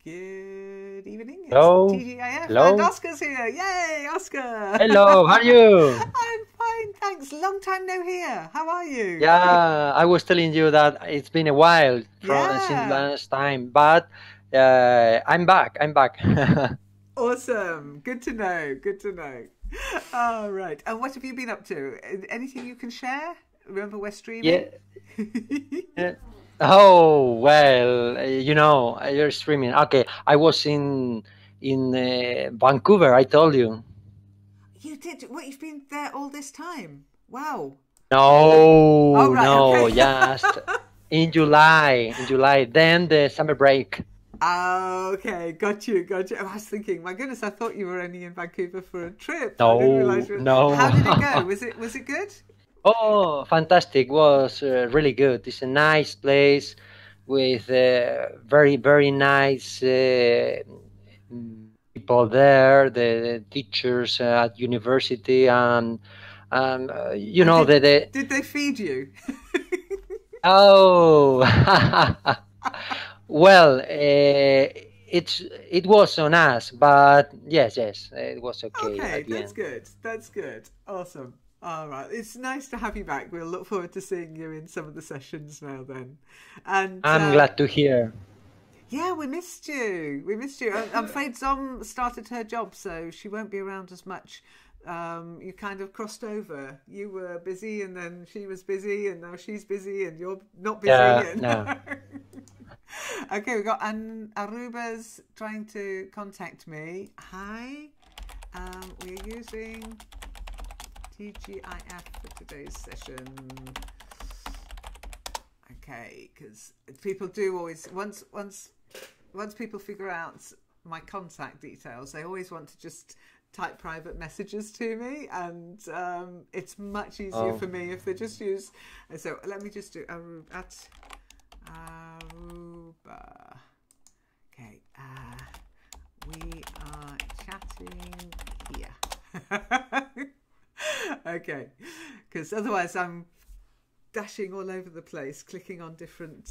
Good evening. It's Hello. TGIF and Hello. Oscar's here. Yay, Oscar. Hello. How are you? I'm fine, thanks. Long time no hear. How are you? Yeah, I was telling you that it's been a while from since Yeah. last time, but I'm back. I'm back. Awesome. Good to know. Good to know. All right. And what have you been up to? Anything you can share? Remember, we're Yeah. streaming. yeah. Oh well, you're streaming. Okay, I was in Vancouver. I told you. You did. What? You've been there all this time? Wow. Oh, No, right. no, Okay. just in July. In July, then the summer break. Okay, got you, got you. I was thinking, my goodness, I thought you were only in Vancouver for a trip. I didn't realize No, you were... How no. did it go? Was it good? Oh, fantastic! Was really good. It's a nice place with very very nice people there. The teachers at university and you And know the did they feed you? oh well it was on us, but yes, it was okay Okay, at the that's end. good. That's good. Awesome. All right, it's nice to have you back. We'll look forward to seeing you in some of the sessions now then. And I'm glad to hear. yeah, we missed you. We missed you. I'm afraid Zom started her job, so she won't be around as much. You kind of crossed over. You were busy, and then she was busy, and now she's busy, and you're not busy. Yeah, And no. okay, we got Aruba's trying to contact me. Hi, we're using TGIF for today's session. Okay, because people do always once people figure out my contact details, they always want to just type private messages to me, and it's much easier Oh. for me if they just use. So let me just do at Aruba. Okay, we are chatting here. Okay, because otherwise I'm dashing all over the place, clicking on different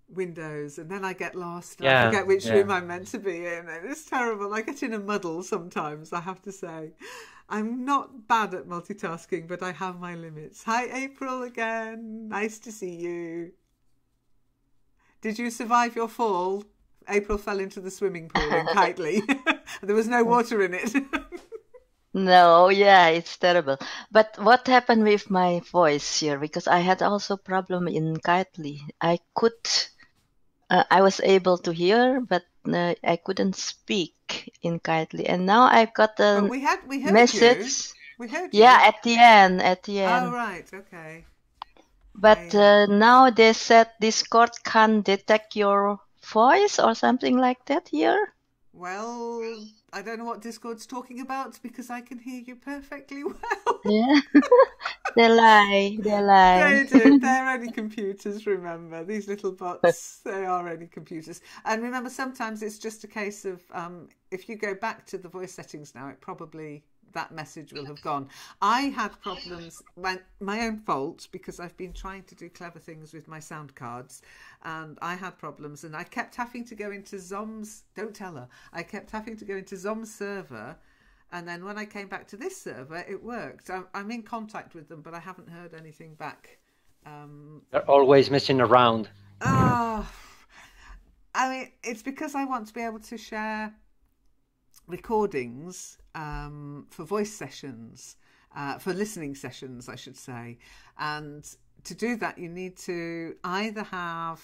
windows, and then I get lost and I Yeah, forget which yeah. room I'm meant to be in, and it's terrible. I get in a muddle sometimes, I have to say. I'm not bad at multitasking, but I have my limits. Hi April again, nice to see you. Did you survive your fall? April fell into the swimming pool in Kitely. There was no water in it. No, yeah, it's terrible. But what happened with my voice here? Because I had also problem in Kitely. I was able to hear, but I couldn't speak in Kitely. And now I've got But a we heard you. message. We heard Yeah, you. at the end, at the Oh end. right, okay. But I now they said Discord can detect your voice or something like that here. Well, I don't know what Discord's talking about because I can hear you perfectly well. Yeah, they lie, they lie. They do. They're only computers, remember. These little bots, they are only computers. And remember, sometimes it's just a case of if you go back to the voice settings now, it probably, that message will have gone. I had problems, my own fault, because I've been trying to do clever things with my sound cards, and I had problems, and I kept having to go into Zom's, don't tell her, I kept having to go into Zom's server, and then when I came back to this server, it worked. I'm in contact with them, but I haven't heard anything back. They're always messing around. Oh, I mean, it's because I want to be able to share recordings for voice sessions, for listening sessions, I should say. And to do that, you need to either have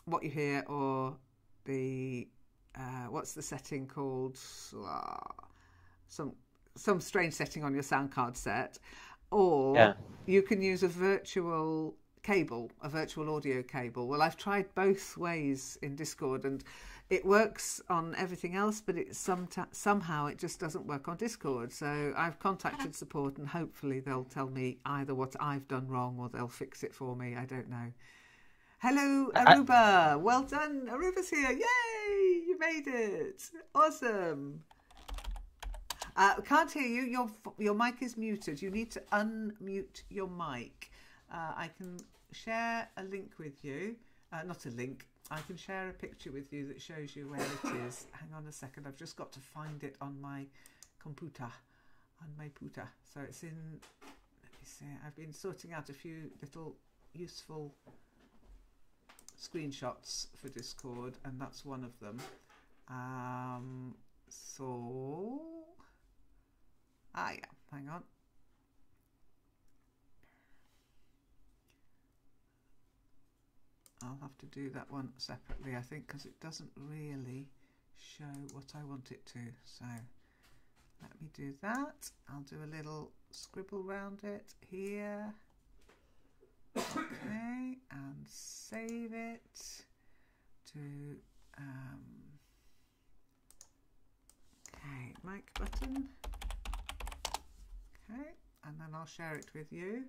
what you hear or the what's the setting called? Some strange setting on your sound card set, or Yeah. you can use a virtual cable, a virtual audio cable. Well, I've tried both ways in Discord, and it works on everything else, but it somehow it just doesn't work on Discord. So I've contacted support, and hopefully they'll tell me either what I've done wrong or they'll fix it for me. I don't know. Hello, I, Aruba. Well done. Aruba's here. Yay! You made it. Awesome. Can't hear you. Your mic is muted. You need to unmute your mic. I can share a link with you. Not a link. I can share a picture with you that shows you where it is. Hang on a second, I've just got to find it on my computer, on my puta. So it's in, let me see, I've been sorting out a few little useful screenshots for Discord, and that's one of them. Yeah, hang on. I'll have to do that one separately, I think, because it doesn't really show what I want it to. So let me do that. I'll do a little scribble round it here. Okay, and save it to okay, mic button. Okay, and then I'll share it with you.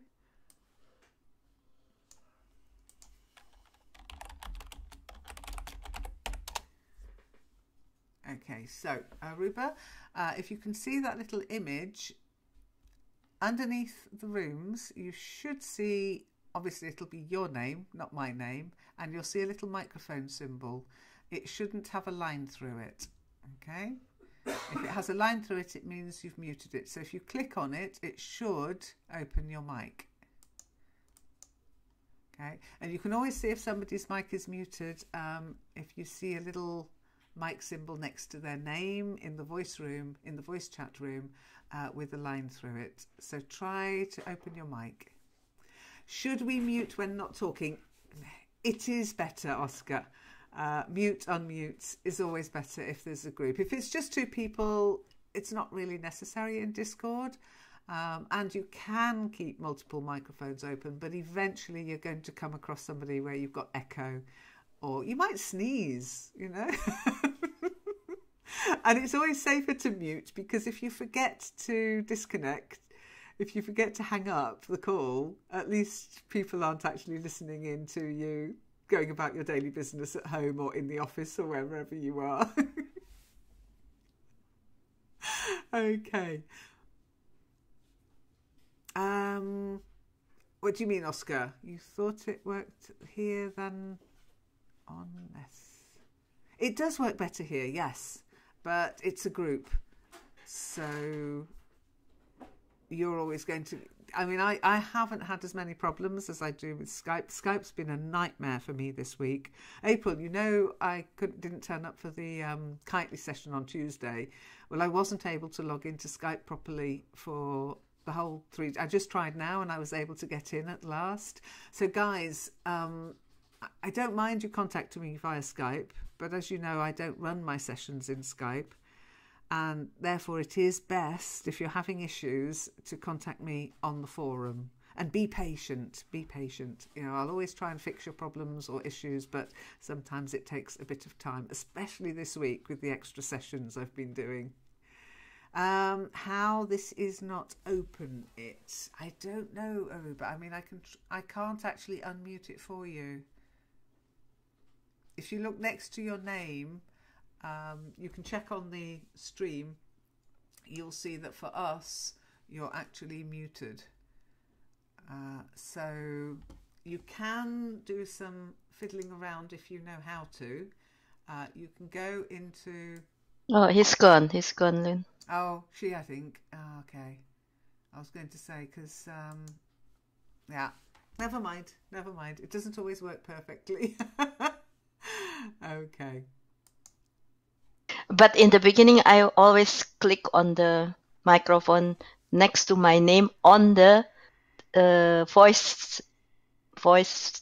Okay, so Aruba, if you can see that little image underneath the rooms, you should see, obviously it'll be your name, not my name, and you'll see a little microphone symbol. It shouldn't have a line through it, okay? If it has a line through it, it means you've muted it. So if you click on it, it should open your mic. Okay, and you can always see if somebody's mic is muted if you see a little mic symbol next to their name in the voice room, in the voice chat room, with a line through it. So try to open your mic. Should we mute when not talking? It is better, Oscar. Mute, unmute is always better if there's a group. If it's just two people, it's not really necessary in Discord. And you can keep multiple microphones open, but eventually you're going to come across somebody where you've got echo, or you might sneeze, you know. And it's always safer to mute, because if you forget to disconnect, if you forget to hang up the call, at least people aren't actually listening in to you going about your daily business at home or in the office or wherever you are. Okay. What do you mean, Oscar? You thought it worked here than on this? It does work better here, yes, but it's a group, so you're always going to, I mean, I haven't had as many problems as I do with Skype. Skype's been a nightmare for me this week. April, you know, I didn't turn up for the Kitely session on Tuesday. Well, I wasn't able to log into Skype properly for the whole 3 days. I just tried now and I was able to get in at last. So guys, I don't mind you contacting me via Skype, but as you know, I don't run my sessions in Skype. And therefore it is best, if you're having issues, to contact me on the forum. And be patient, be patient. You know, I'll always try and fix your problems or issues, but sometimes it takes a bit of time, especially this week with the extra sessions I've been doing. How this is not open it, I don't know, Aruba. I mean, I can't actually unmute it for you. If you look next to your name, you can check on the stream. You'll see that for us, you're actually muted. So you can do some fiddling around if you know how to. You can go into... Oh, he's gone, Lynn. Oh, she, I think. Oh, okay. I was going to say, because, yeah, never mind. It doesn't always work perfectly. Okay. But in the beginning, I always click on the microphone next to my name on the voice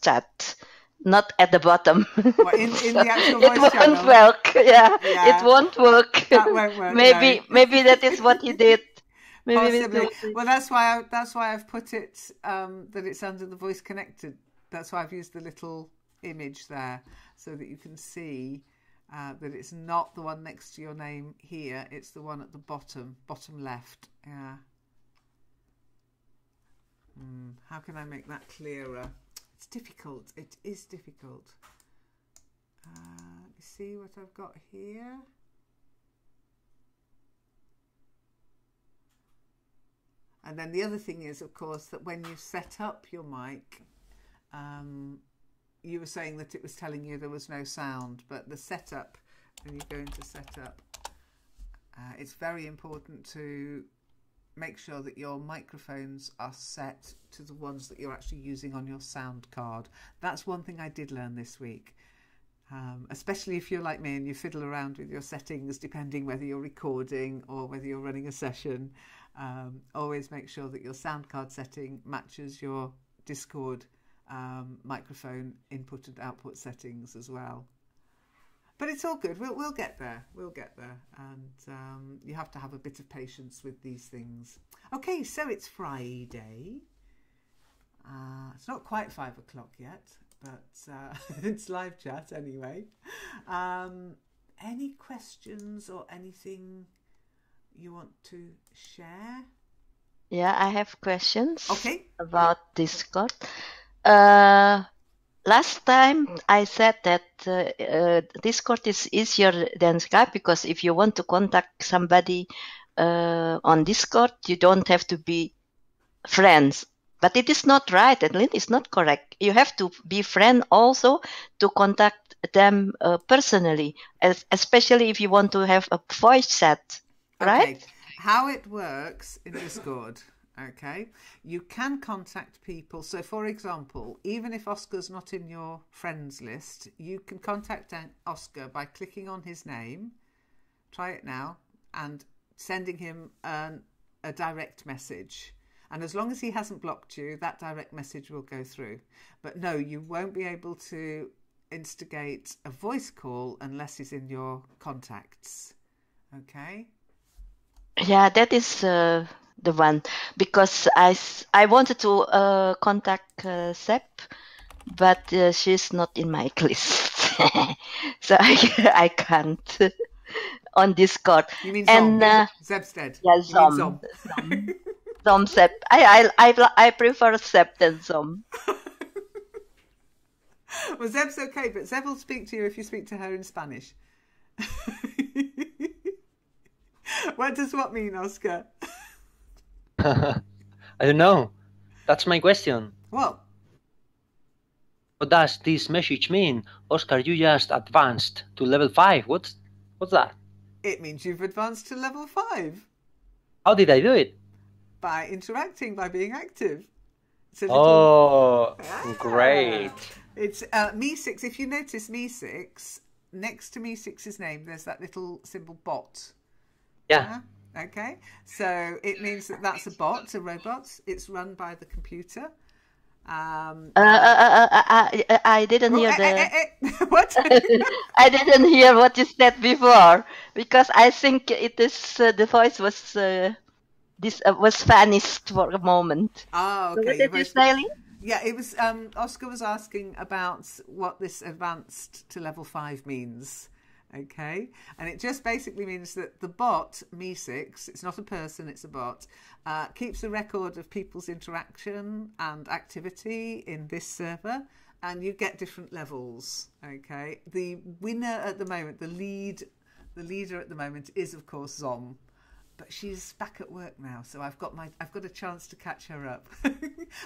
chat, not at the bottom. Well, in the actual voice channel. It won't work. Yeah, it won't work. That won't work. Maybe that is what he did. Maybe possibly. Well, that's why I've put it that it's under the voice connected. That's why I've used the little image there, so that you can see that it's not the one next to your name here. It's the one at the bottom left. Yeah. How can I make that clearer? It's difficult. It is difficult. Let me see what I've got here. And then the other thing is, of course, that when you set up your mic, you were saying that it was telling you there was no sound, but the setup, when you go into setup, it's very important to make sure that your microphones are set to the ones that you're actually using on your sound card. That's one thing I did learn this week. Especially if you're like me and you fiddle around with your settings, depending whether you're recording or whether you're running a session. Always make sure that your sound card setting matches your Discord microphone input and output settings as well. But it's all good. We'll get there. We'll get there. And you have to have a bit of patience with these things. Okay, so it's Friday. It's not quite 5 o'clock yet, but it's live chat anyway. Any questions or anything you want to share? Yeah, I have questions about Discord. Last time I said that Discord is easier than Skype, because if you want to contact somebody on Discord, you don't have to be friends. But it is not right, at least it's not correct. You have to be friend also to contact them personally, especially if you want to have a voice chat, right? Okay. How it works in Discord, okay, you can contact people. So, for example, even if Oscar's not in your friends list, you can contact Oscar by clicking on his name, try it now, and sending him a direct message. And as long as he hasn't blocked you, that direct message will go through. But no, you won't be able to instigate a voice call unless he's in your contacts. Okay? Yeah, that is the one, because I wanted to contact Sep, but she's not in my list, so I can't on Discord. You mean Zom? Zebstead? Yeah, Zom. Zom Sep. I prefer Sep than Zom. Well, Zeb's okay, but Zeb will speak to you if you speak to her in Spanish. What does what mean, Oscar? I don't know. That's my question. What? What does this message mean? Oscar, you just advanced to level 5. What's that? It means you've advanced to level 5. How did I do it? By interacting, by being active. Great. It's Me6. If you notice Me6, next to Me6's name, there's that little symbol bot. Yeah. Okay. So it means that that's a bot, a robot. It's run by the computer. I didn't hear what? I didn't hear what you said before, because I think it is the voice was was vanished for a moment. Oh, okay. So what did you say? Yeah, it was. Oscar was asking about what this advanced to level 5 means. Okay, and it just basically means that the bot Me6, it's not a person, it's a bot, keeps a record of people's interaction and activity in this server, and you get different levels. Okay, the winner at the moment, the leader at the moment is of course Zom, but she's back at work now, so I've got a chance to catch her up.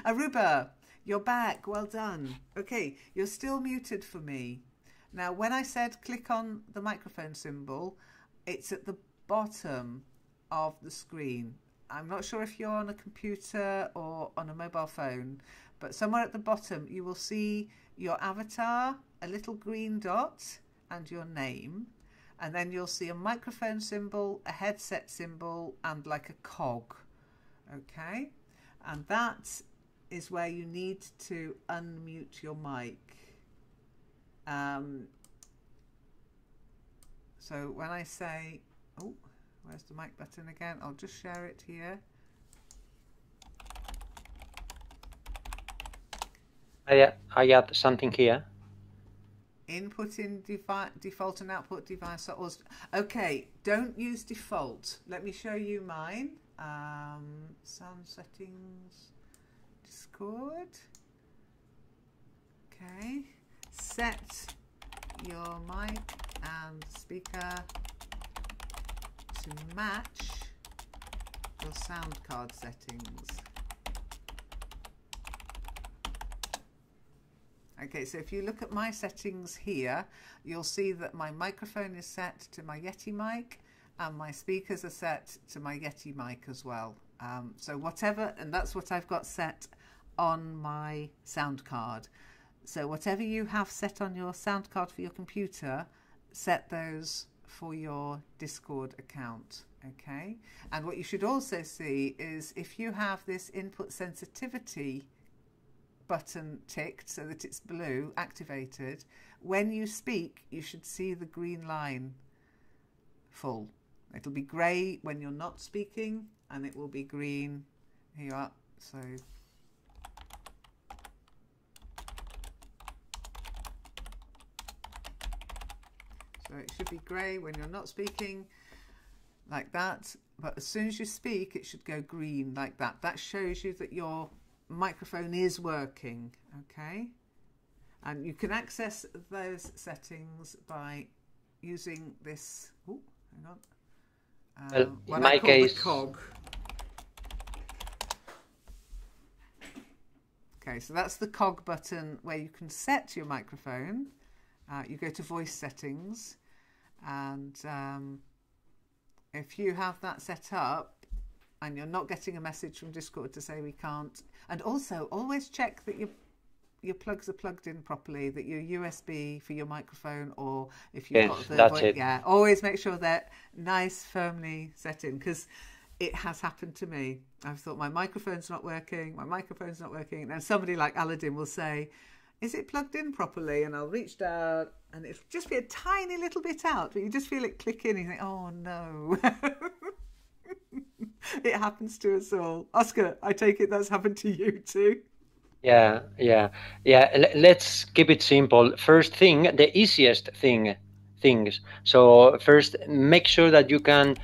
Aruba, you're back. Well done. Okay, you're still muted for me. Now, when I said click on the microphone symbol, it's at the bottom of the screen. I'm not sure if you're on a computer or on a mobile phone, but somewhere at the bottom you will see your avatar, a little green dot, and your name. And then you'll see a microphone symbol, a headset symbol, and like a cog. Okay? And that is where you need to unmute your mic. So when I say, oh, where's the mic button again? I'll just share it here. I got something here. Input in default and output device. Okay, don't use default. Let me show you mine. Sound settings, Discord. Okay. Set your mic and speaker to match your sound card settings. Okay, so if you look at my settings here, you'll see that my microphone is set to my Yeti mic and my speakers are set to my Yeti mic as well. So whatever, and that's what I've got set on my sound card. So whatever you have set on your sound card for your computer, set those for your Discord account. Okay, and what you should also see is if you have this input sensitivity button ticked so that it's blue, activated, when you speak, you should see the green line full. It'll be grey when you're not speaking, and it will be green. Here you are. So it should be grey when you're not speaking, like that. But as soon as you speak, it should go green, like that. That shows you that your microphone is working. Okay, and you can access those settings by using this. Oh, hang on. In my case, the cog. Okay, so that's the cog button where you can set your microphone. You go to voice settings, and if you have that set up and you're not getting a message from Discord to say we can't, and also always check that your plugs are plugged in properly, that your USB for your microphone, or if you've got the voice, yeah, always make sure they're nice, firmly set in, because it has happened to me. I've thought my microphone's not working, and then somebody like Aladdin will say, is it plugged in properly? And I'll reach down and it'll just be a tiny little bit out, but you just feel it click in and you think, oh no. It happens to us all. Oscar, I take it that's happened to you too. Yeah. Let's keep it simple. First thing, the easiest things. So first, make sure that you can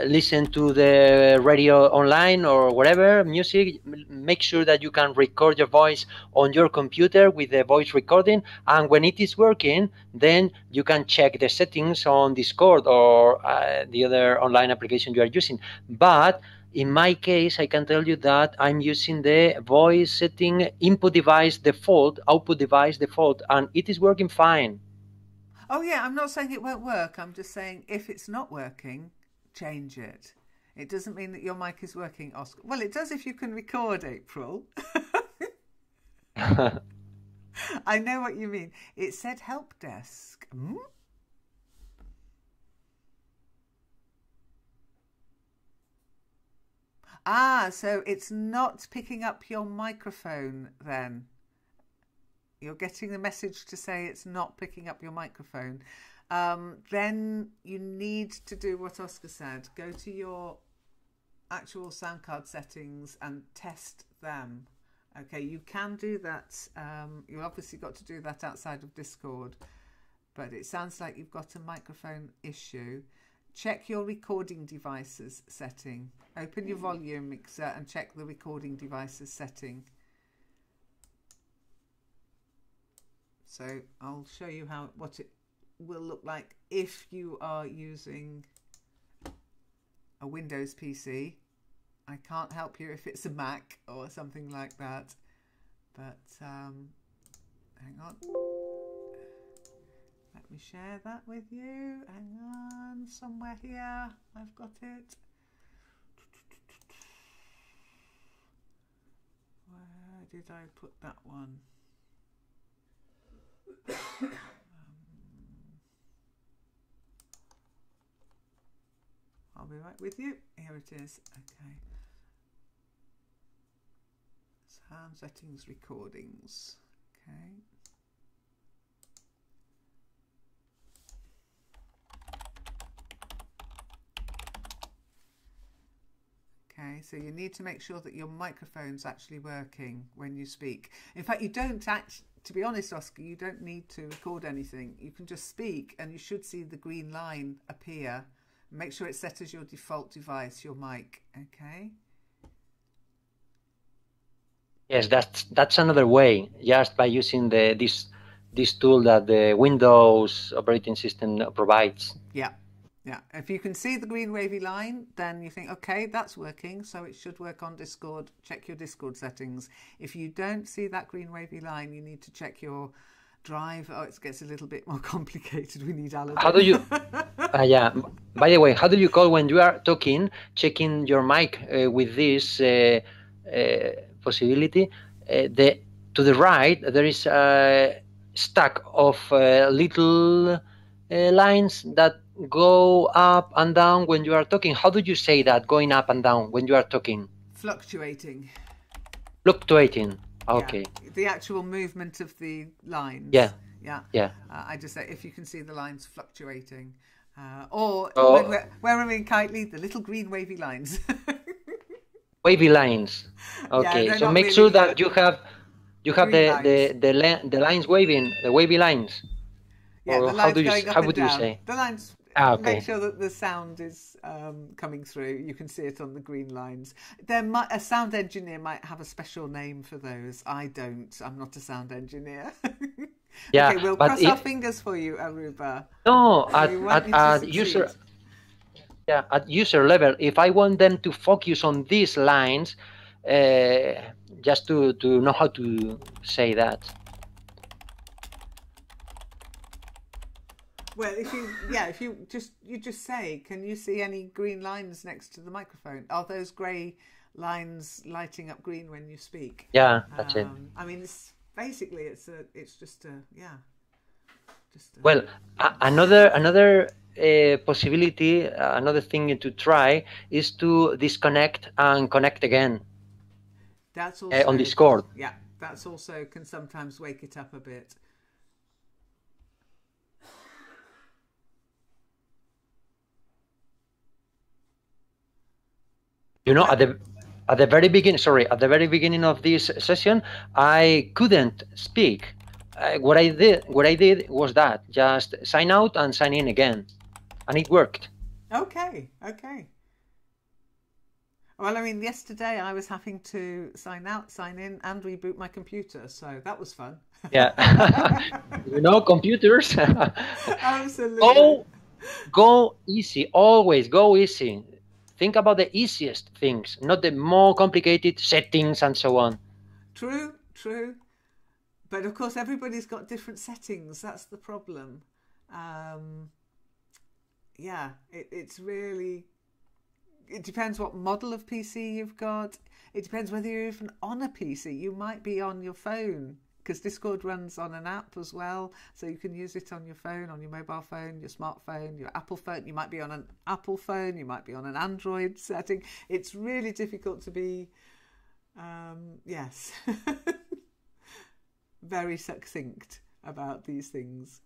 listen to the radio online or whatever, music. Make sure that you can record your voice on your computer with the voice recording, and when it is working, then you can check the settings on Discord or the other online application you are using. But in my case, I can tell you that I'm using the voice setting input device default, output device default, and it is working fine. Oh yeah, I'm not saying it won't work. I'm just saying if it's not working, change it. It doesn't mean that your mic is working, Oscar. Well, it does if you can record, April. I know what you mean. It said help desk. Ah, so it's not picking up your microphone then. You're getting the message to say it's not picking up your microphone. Then you need to do what Oscar said. Go to your actual sound card settings and test them. Okay, you can do that. You've obviously got to do that outside of Discord, but it sounds like you've got a microphone issue. Check your recording devices setting. Open your volume mixer and check the recording devices setting. So I'll show you what it will look like if you are using a Windows PC. I can't help you if it's a Mac or something like that, but hang on. Let me share that with you. Hang on, somewhere here. I've got it. Where did I put that one? I'll be right with you. Here it is. Okay. Sound settings, recordings. Okay. Okay, so you need to make sure that your microphone's actually working when you speak. In fact, you don't to be honest, Oscar, you don't need to record anything. You can just speak and you should see the green line appear. Make sure it's set as your default device, your mic, okay? Yes, that's another way, just by using this tool that the Windows operating system provides. Yeah, Yeah, if you can see the green wavy line, then you think, okay, that's working, so it should work on Discord. Check your Discord settings. If you don't see that green wavy line, you need to check your drive. Oh, it gets a little bit more complicated. We need Aladdin. How do you? Yeah. By the way, how do you call when you are talking, checking your mic with this possibility? To the right, there is a stack of little lines that go up and down when you are talking. How do you say that? Going up and down when you are talking? Fluctuating. Fluctuating. Okay. Yeah, the actual movement of the lines. Yeah. Yeah. Yeah. I just say if you can see the lines fluctuating. Or Oh. when we're in Kitely, the little green wavy lines. Wavy lines. Okay. they're So not make really, sure that you have green the lines waving, the wavy lines. Yeah, Or the lines going up how and would you down. say? The lines. Okay. Make sure that the sound is coming through. You can see it on the green lines. A sound engineer might have a special name for those. I don't. I'm not a sound engineer. Yeah, okay, we'll cross our fingers for you, Aruba. No, at user level, if I want them to focus on these lines, just to know how to say that. Well, if you just say, can you see any green lines next to the microphone? Are those grey lines lighting up green when you speak? Yeah, that's it. I mean, it's just a. Well, another possibility, another thing to try is to disconnect and connect again. That's also on Discord. Yeah, that's also can sometimes wake it up a bit. You know, at the very beginning of this session, I couldn't speak. What I did was that just sign out and sign in again, and it worked. Okay. Well, I mean, yesterday I was having to sign out, sign in, and reboot my computer, so that was fun. Yeah, computers. Absolutely. Go easy. Always go easy. Think about the easiest things, not the more complicated settings and so on. True. But of course, everybody's got different settings. That's the problem. It's really... It depends what model of PC you've got. It depends whether you're even on a PC. You might be on your phone, because Discord runs on an app as well, so you can use it on your phone, on your mobile phone, your smartphone, your Apple phone. You might be on an Apple phone, you might be on an Android setting. It's really difficult to be, very succinct about these things.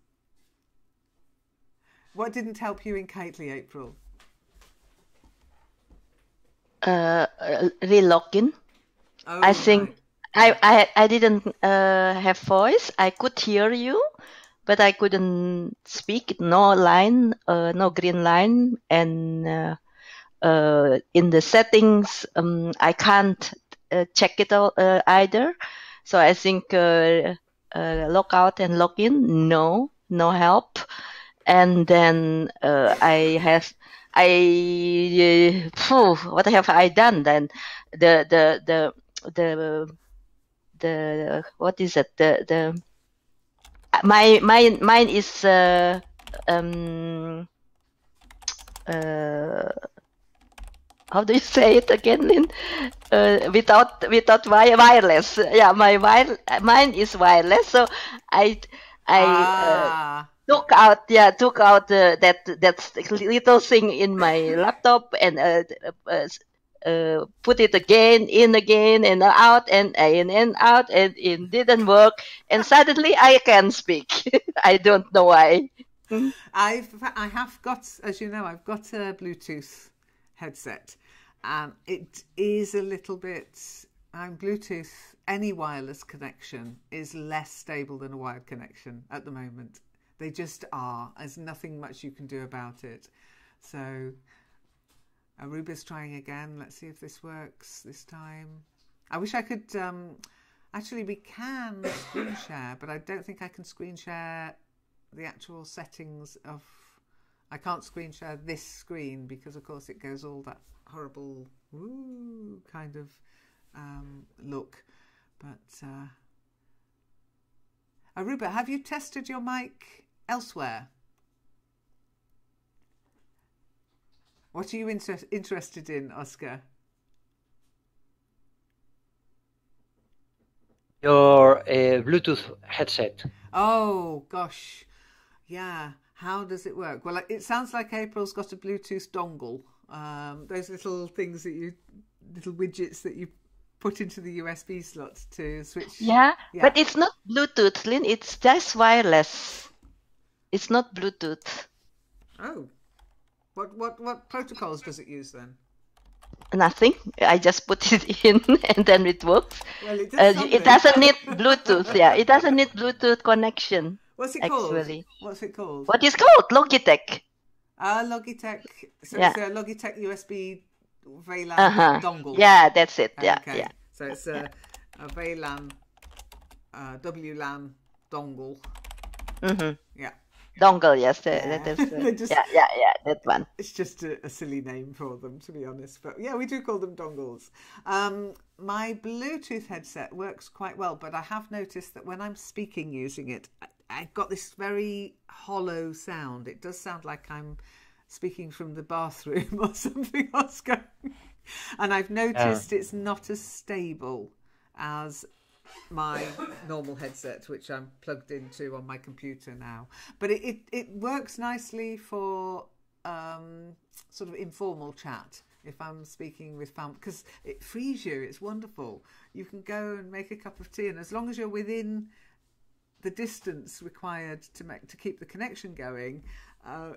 What didn't help you in Kitely, April? Re-login. I think right. I didn't have voice. I could hear you, but I couldn't speak. No line, no green line, and in the settings, I can't check it out either. So I think log out and log in, no help. And then what have I done then? The what is it? Mine is how do you say it again, Lynn? Without wireless. Yeah, mine is wireless. So I took out that little thing in my laptop and put it again and out and in and out, and it didn't work. And suddenly I can speak. I don't know why. I have got, as you know, I've got a Bluetooth headset. It is a little bit... Bluetooth, any wireless connection is less stable than a wired connection at the moment. They just are. There's nothing much you can do about it. So Aruba's trying again. Let's see if this works this time. I wish I could... actually, we can screen share, but I don't think I can screen share the actual settings of I can't screen share this screen because, of course, it goes all that horrible kind of look. But Aruba, have you tested your mic elsewhere? What are you interested in, Oscar? Your Bluetooth headset. Oh, gosh. Yeah. How does it work? Well, it sounds like April's got a Bluetooth dongle. Those little things little widgets that you put into the USB slot to switch. Yeah, but it's not Bluetooth, Lynn. It's just wireless. It's not Bluetooth. Oh. What protocols does it use then? Nothing. I just put it in and then it works. Well, it doesn't need Bluetooth. Yeah, it doesn't need Bluetooth connection. What's it called? Actually. What's it called? What is called? Logitech. Logitech. So it's a Logitech USB VLAN dongle. Yeah, that's it. Yeah, okay. yeah. So it's a VLAN, WLAN dongle. Mm-hmm. Yeah. Dongle, yes. That is, that one. It's just a silly name for them, to be honest. But yeah, we do call them dongles. My Bluetooth headset works quite well, but I have noticed that when I'm speaking using it, I've got this very hollow sound. It does sound like I'm speaking from the bathroom or something, Oscar. And I've noticed it's not as stable as my normal headset, which I'm plugged into on my computer now. But it works nicely for sort of informal chat if I'm speaking with family, because it frees you. It's wonderful. You can go and make a cup of tea, and as long as you're within the distance required to keep the connection going,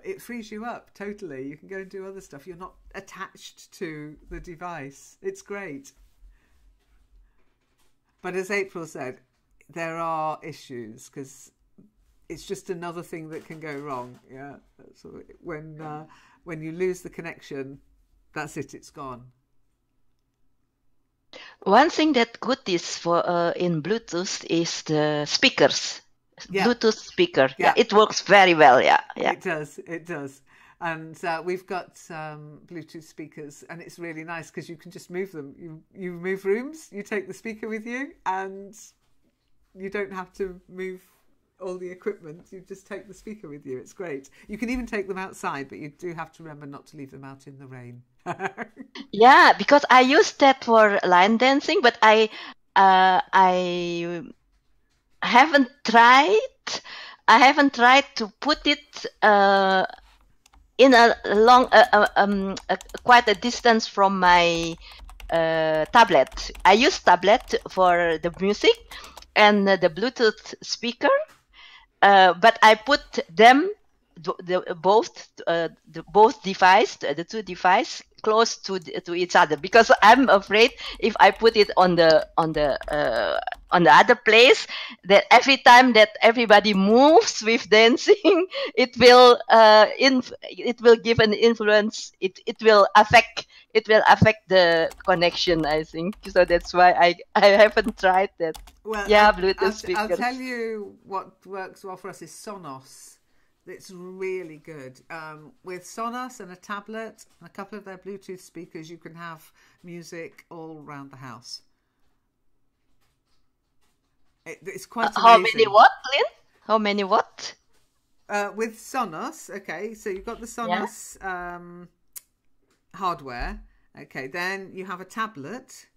it frees you up totally. You can go and do other stuff. You're not attached to the device. It's great. But as April said, there are issues because it's just another thing that can go wrong. Yeah, so when you lose the connection, that's it. It's gone. One thing that good is for in Bluetooth is the speakers. Yeah. Bluetooth speaker. Yeah, it works very well. Yeah. It does. It does. And we've got Bluetooth speakers, and it's really nice because you can just move them. You move rooms, you take the speaker with you, and you don't have to move all the equipment. You just take the speaker with you. It's great. You can even take them outside, but you do have to remember not to leave them out in the rain. Yeah, because I use that for line dancing, but I haven't tried. I haven't tried to put it in a long, quite a distance from my tablet. I use tablet for the music and the Bluetooth speaker, but I put them both device, the two device, close to each other, because I'm afraid if I put it on the other place, that every time that everybody moves with dancing, it will give an influence. It will affect the connection, I think. So that's why I haven't tried that. Well, yeah, Bluetooth speaker. I'll tell you what works well for us is Sonos. It's really good. With Sonos and a tablet and a couple of their Bluetooth speakers, you can have music all around the house. It's quite amazing. How many watt, Lynn? How many watt? With Sonos, okay, so you've got the Sonos hardware. Okay, then you have a tablet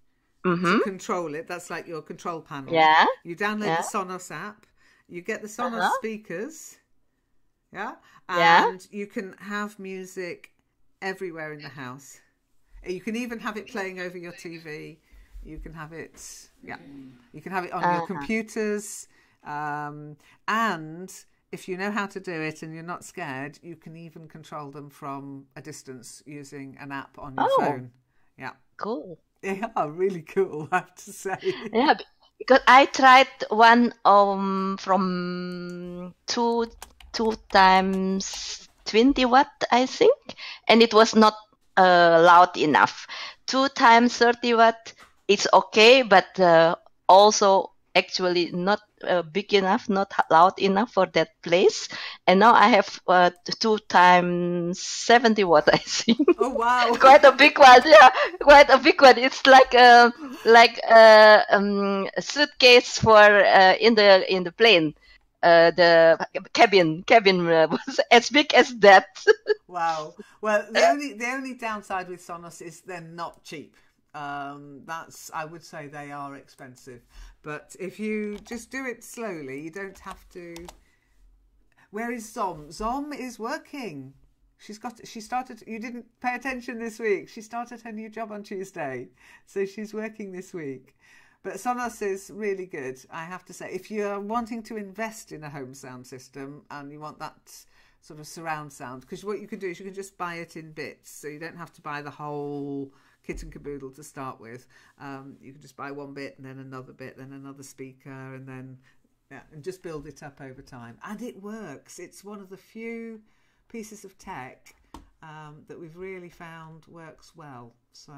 to control it. That's like your control panel. Yeah. You download the Sonos app. You get the Sonos speakers. Yeah, and you can have music everywhere in the house. You can even have it playing over your TV. You can have it, you can have it on your computers. And if you know how to do it and you're not scared, you can even control them from a distance using an app on your phone. Yeah, cool. Yeah, really cool, I have to say. Yeah, because I tried one from two times 20 watt, I think, and it was not loud enough. 2 times 30 watt, it's okay, but also actually not big enough, not loud enough for that place. And now I have 2 times 70 watt, I think. Oh wow! Quite a big one, yeah, quite a big one. It's like a suitcase for in the plane. The cabin was as big as that. Wow. Well, the only downside with Sonos is they're not cheap. I would say they are expensive, but if you just do it slowly, you don't have to. Where is Zom? Zom is working. She started. You didn't pay attention this week. She started her new job on Tuesday, so she's working this week. But Sonos is really good, I have to say. If you're wanting to invest in a home sound system and you want that sort of surround sound, because what you can do is you can just buy it in bits, so you don't have to buy the whole kit and caboodle to start with. You can just buy one bit and then another bit, then another speaker, and then and just build it up over time. And it works. It's one of the few pieces of tech that we've really found works well. So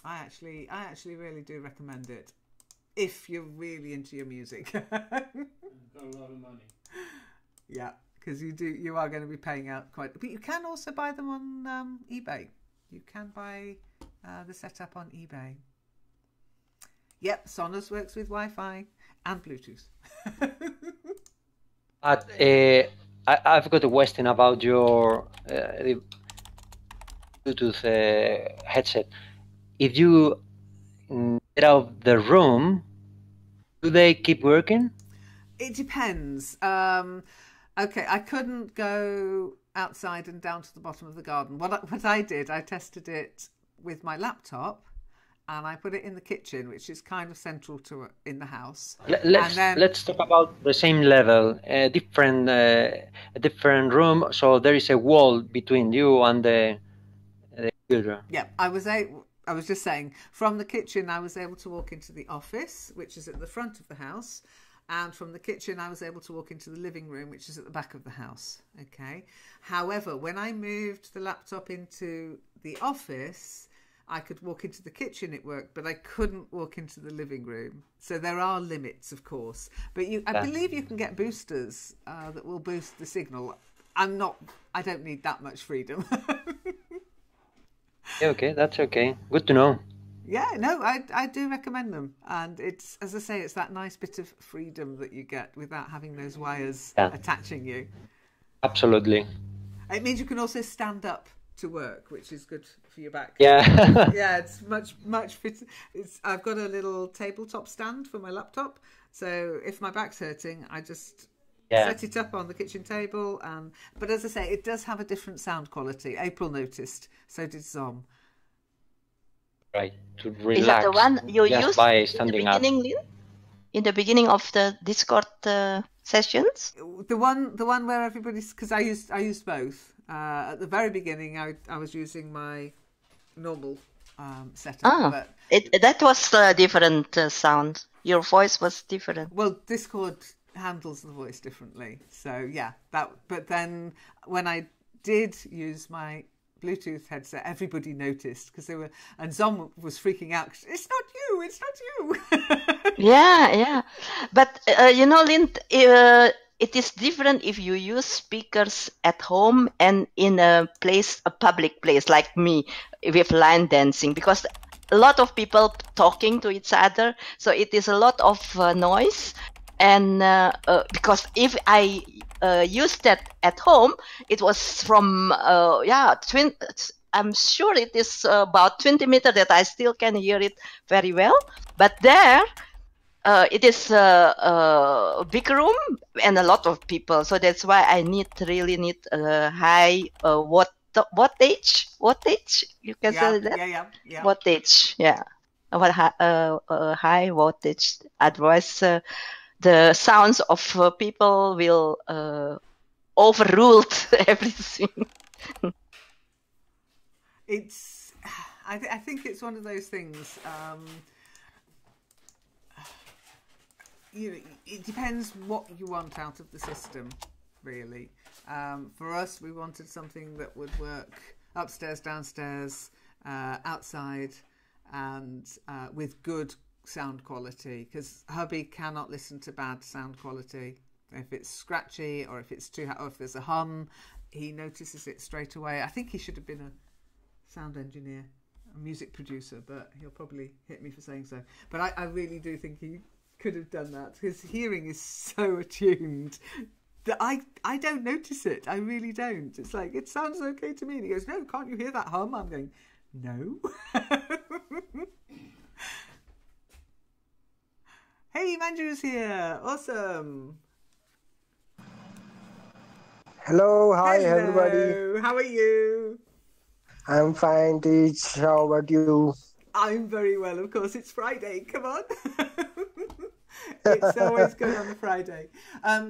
I actually really do recommend it if you're really into your music. Got a lot of money. Yeah, because you are going to be paying out quite. But you can also buy them on eBay. You can buy the setup on eBay. Yep, Sonos works with Wi-Fi and Bluetooth. I've got a question about your Bluetooth headset. If you get out of the room, do they keep working? It depends. Okay, I couldn't go outside and down to the bottom of the garden. What I did, I tested it with my laptop, and I put it in the kitchen, which is kind of central to in the house. Let's talk about the same level, a different room. So there is a wall between you and the computer. Yeah, I was just saying, from the kitchen, I was able to walk into the office, which is at the front of the house. And from the kitchen, I was able to walk into the living room, which is at the back of the house. Okay. However, when I moved the laptop into the office, I could walk into the kitchen, it worked, but I couldn't walk into the living room. So there are limits, of course. But I believe you can get boosters that will boost the signal. I don't need that much freedom. Okay, that's okay. Good to know. Yeah, no, I do recommend them. And it's, as I say, it's that nice bit of freedom that you get without having those wires attaching you. Absolutely. It means you can also stand up to work, which is good for your back. Yeah. Yeah, it's much fit. I've got a little tabletop stand for my laptop. So if my back's hurting, I just set it up on the kitchen table. But as I say, it does have a different sound quality. April noticed, so did Zom. Right, to relax. Is that the one you used by standing up? In the beginning of the Discord sessions? The one where everybody's, because I used both. At the very beginning, I was using my normal setup. But that was a different sound. Your voice was different. Well, Discord handles the voice differently, so yeah. But then when I did use my Bluetooth headset, everybody noticed because and Zom was freaking out. It's not you. Yeah. But Lynn, it is different if you use speakers at home and in a public place like me with line dancing, because a lot of people talking to each other, so it is a lot of noise. And because if I used that at home, it was from I'm sure it is about 20 meters that I still can hear it very well. But there, it is a big room and a lot of people, so that's why I really need a high wattage. You can say that. Yeah. Wattage, yeah. High wattage. Otherwise, the sounds of people will overrule everything. I think it's one of those things. It depends what you want out of the system, really. For us, we wanted something that would work upstairs, downstairs, outside, and with good sound quality, because hubby cannot listen to bad sound quality. If it's scratchy or if it's or if there's a hum, he notices it straight away. I think he should have been a sound engineer, a music producer, but he'll probably hit me for saying so. But I really do think he could have done that. His hearing is so attuned that I don't notice it. I really don't. It's like, it sounds okay to me. And he goes, no, can't you hear that hum? I'm going, no. Hey, Manju's here. Awesome. Hello, hi Hello. everybody. How are you? I'm fine, Teach. How about you? I'm very well, of course. It's Friday. Come on. It's always good on a Friday.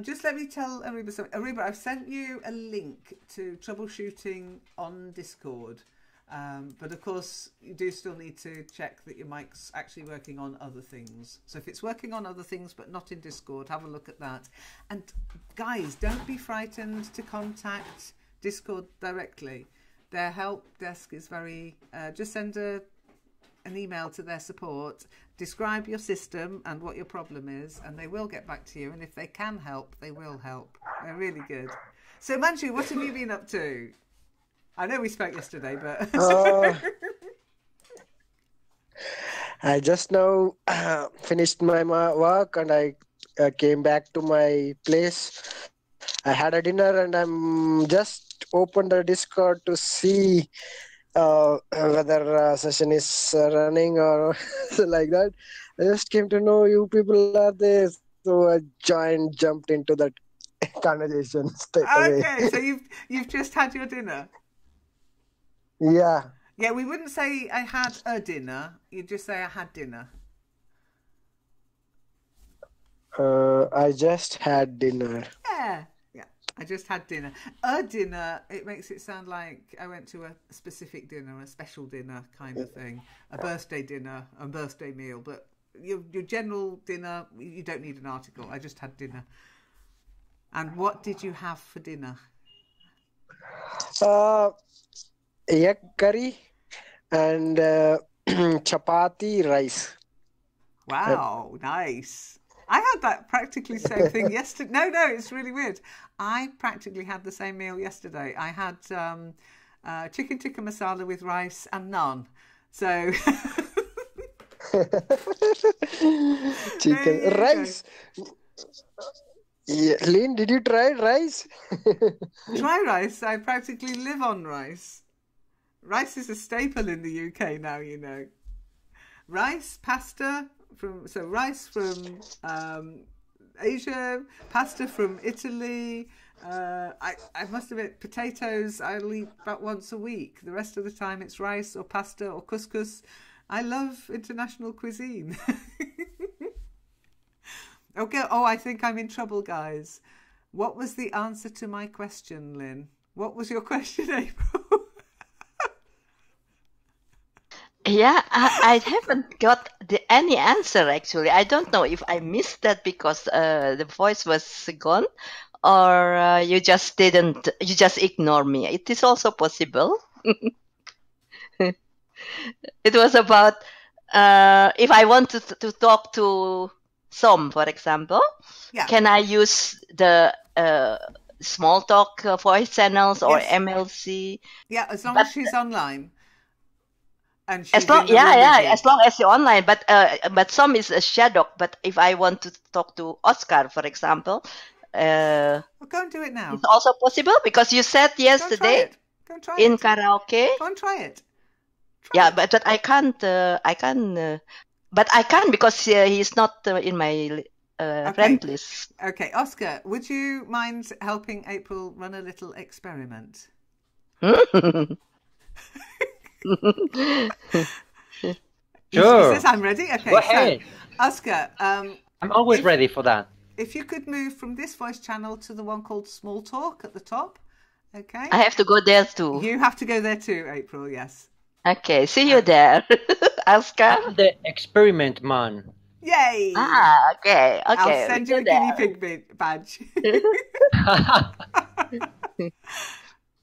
Just let me tell Ariba something. Ariba, I've sent you a link to troubleshooting on Discord. But of course, you do still need to check that your mic's actually working on other things. So if it's working on other things but not in Discord, have a look at that. And guys, don't be frightened to contact Discord directly. Their help desk is very... just send an email to their support, describe your system and what your problem is, and they will get back to you. And if they can help, they will help. They're really good. So Manju, what have you been up to? I know we spoke yesterday, but... I just now finished my work and I came back to my place. I had a dinner and I'm just opened the Discord to see whether session is running or like that. I just came to know you people are there, so I jumped into that conversation straight away. Okay, so you've just had your dinner. Yeah. Yeah, we wouldn't say I had a dinner. You'd just say I had dinner. I just had dinner. Yeah, I just had dinner. A dinner, it makes it sound like I went to a specific dinner, a special dinner kind of thing. A birthday dinner, a birthday meal. But your general dinner, you don't need an article. I just had dinner. And what did you have for dinner? Egg curry and chapati rice. Wow, nice. I had that practically same thing yesterday. No, it's really weird. I practically had the same meal yesterday. I had chicken tikka masala with rice and naan. So chicken rice. Yeah. Lynn, did you try rice? Try rice. I practically live on rice. Rice is a staple in the UK now, you know. Rice, pasta rice from Asia, pasta from Italy. I must admit, potatoes I'll eat about once a week. The rest of the time it's rice or pasta or couscous. I love international cuisine. Okay. Oh, I think I'm in trouble, guys. What was the answer to my question, Lynn? What was your question, April? Yeah, I haven't got any answer actually. I don't know if I missed that because the voice was gone, or you just ignore me. It is also possible. It was about if I want to talk to Som, for example, can I use the small talk voice channels or MLC? Yeah, as long as she's online. And as long as you're online, but some is a shadow. But if I want to talk to Oscar, for example, well, go and do it now. It's also possible because you said yesterday go and try in it. karaoke. Go and try it. But I can't. But I can because he's not in my friend list. Okay, Oscar, would you mind helping April run a little experiment? Sure. He says I'm ready. Okay, go ahead. So Oscar, I'm always ready for that. If you could move from this voice channel to the one called Small Talk at the top, okay. I have to go there too. You have to go there too, April. Yes. Okay, see you there, Oscar. I'm the experiment man. Yay! Okay. I'll send you a guinea pig badge.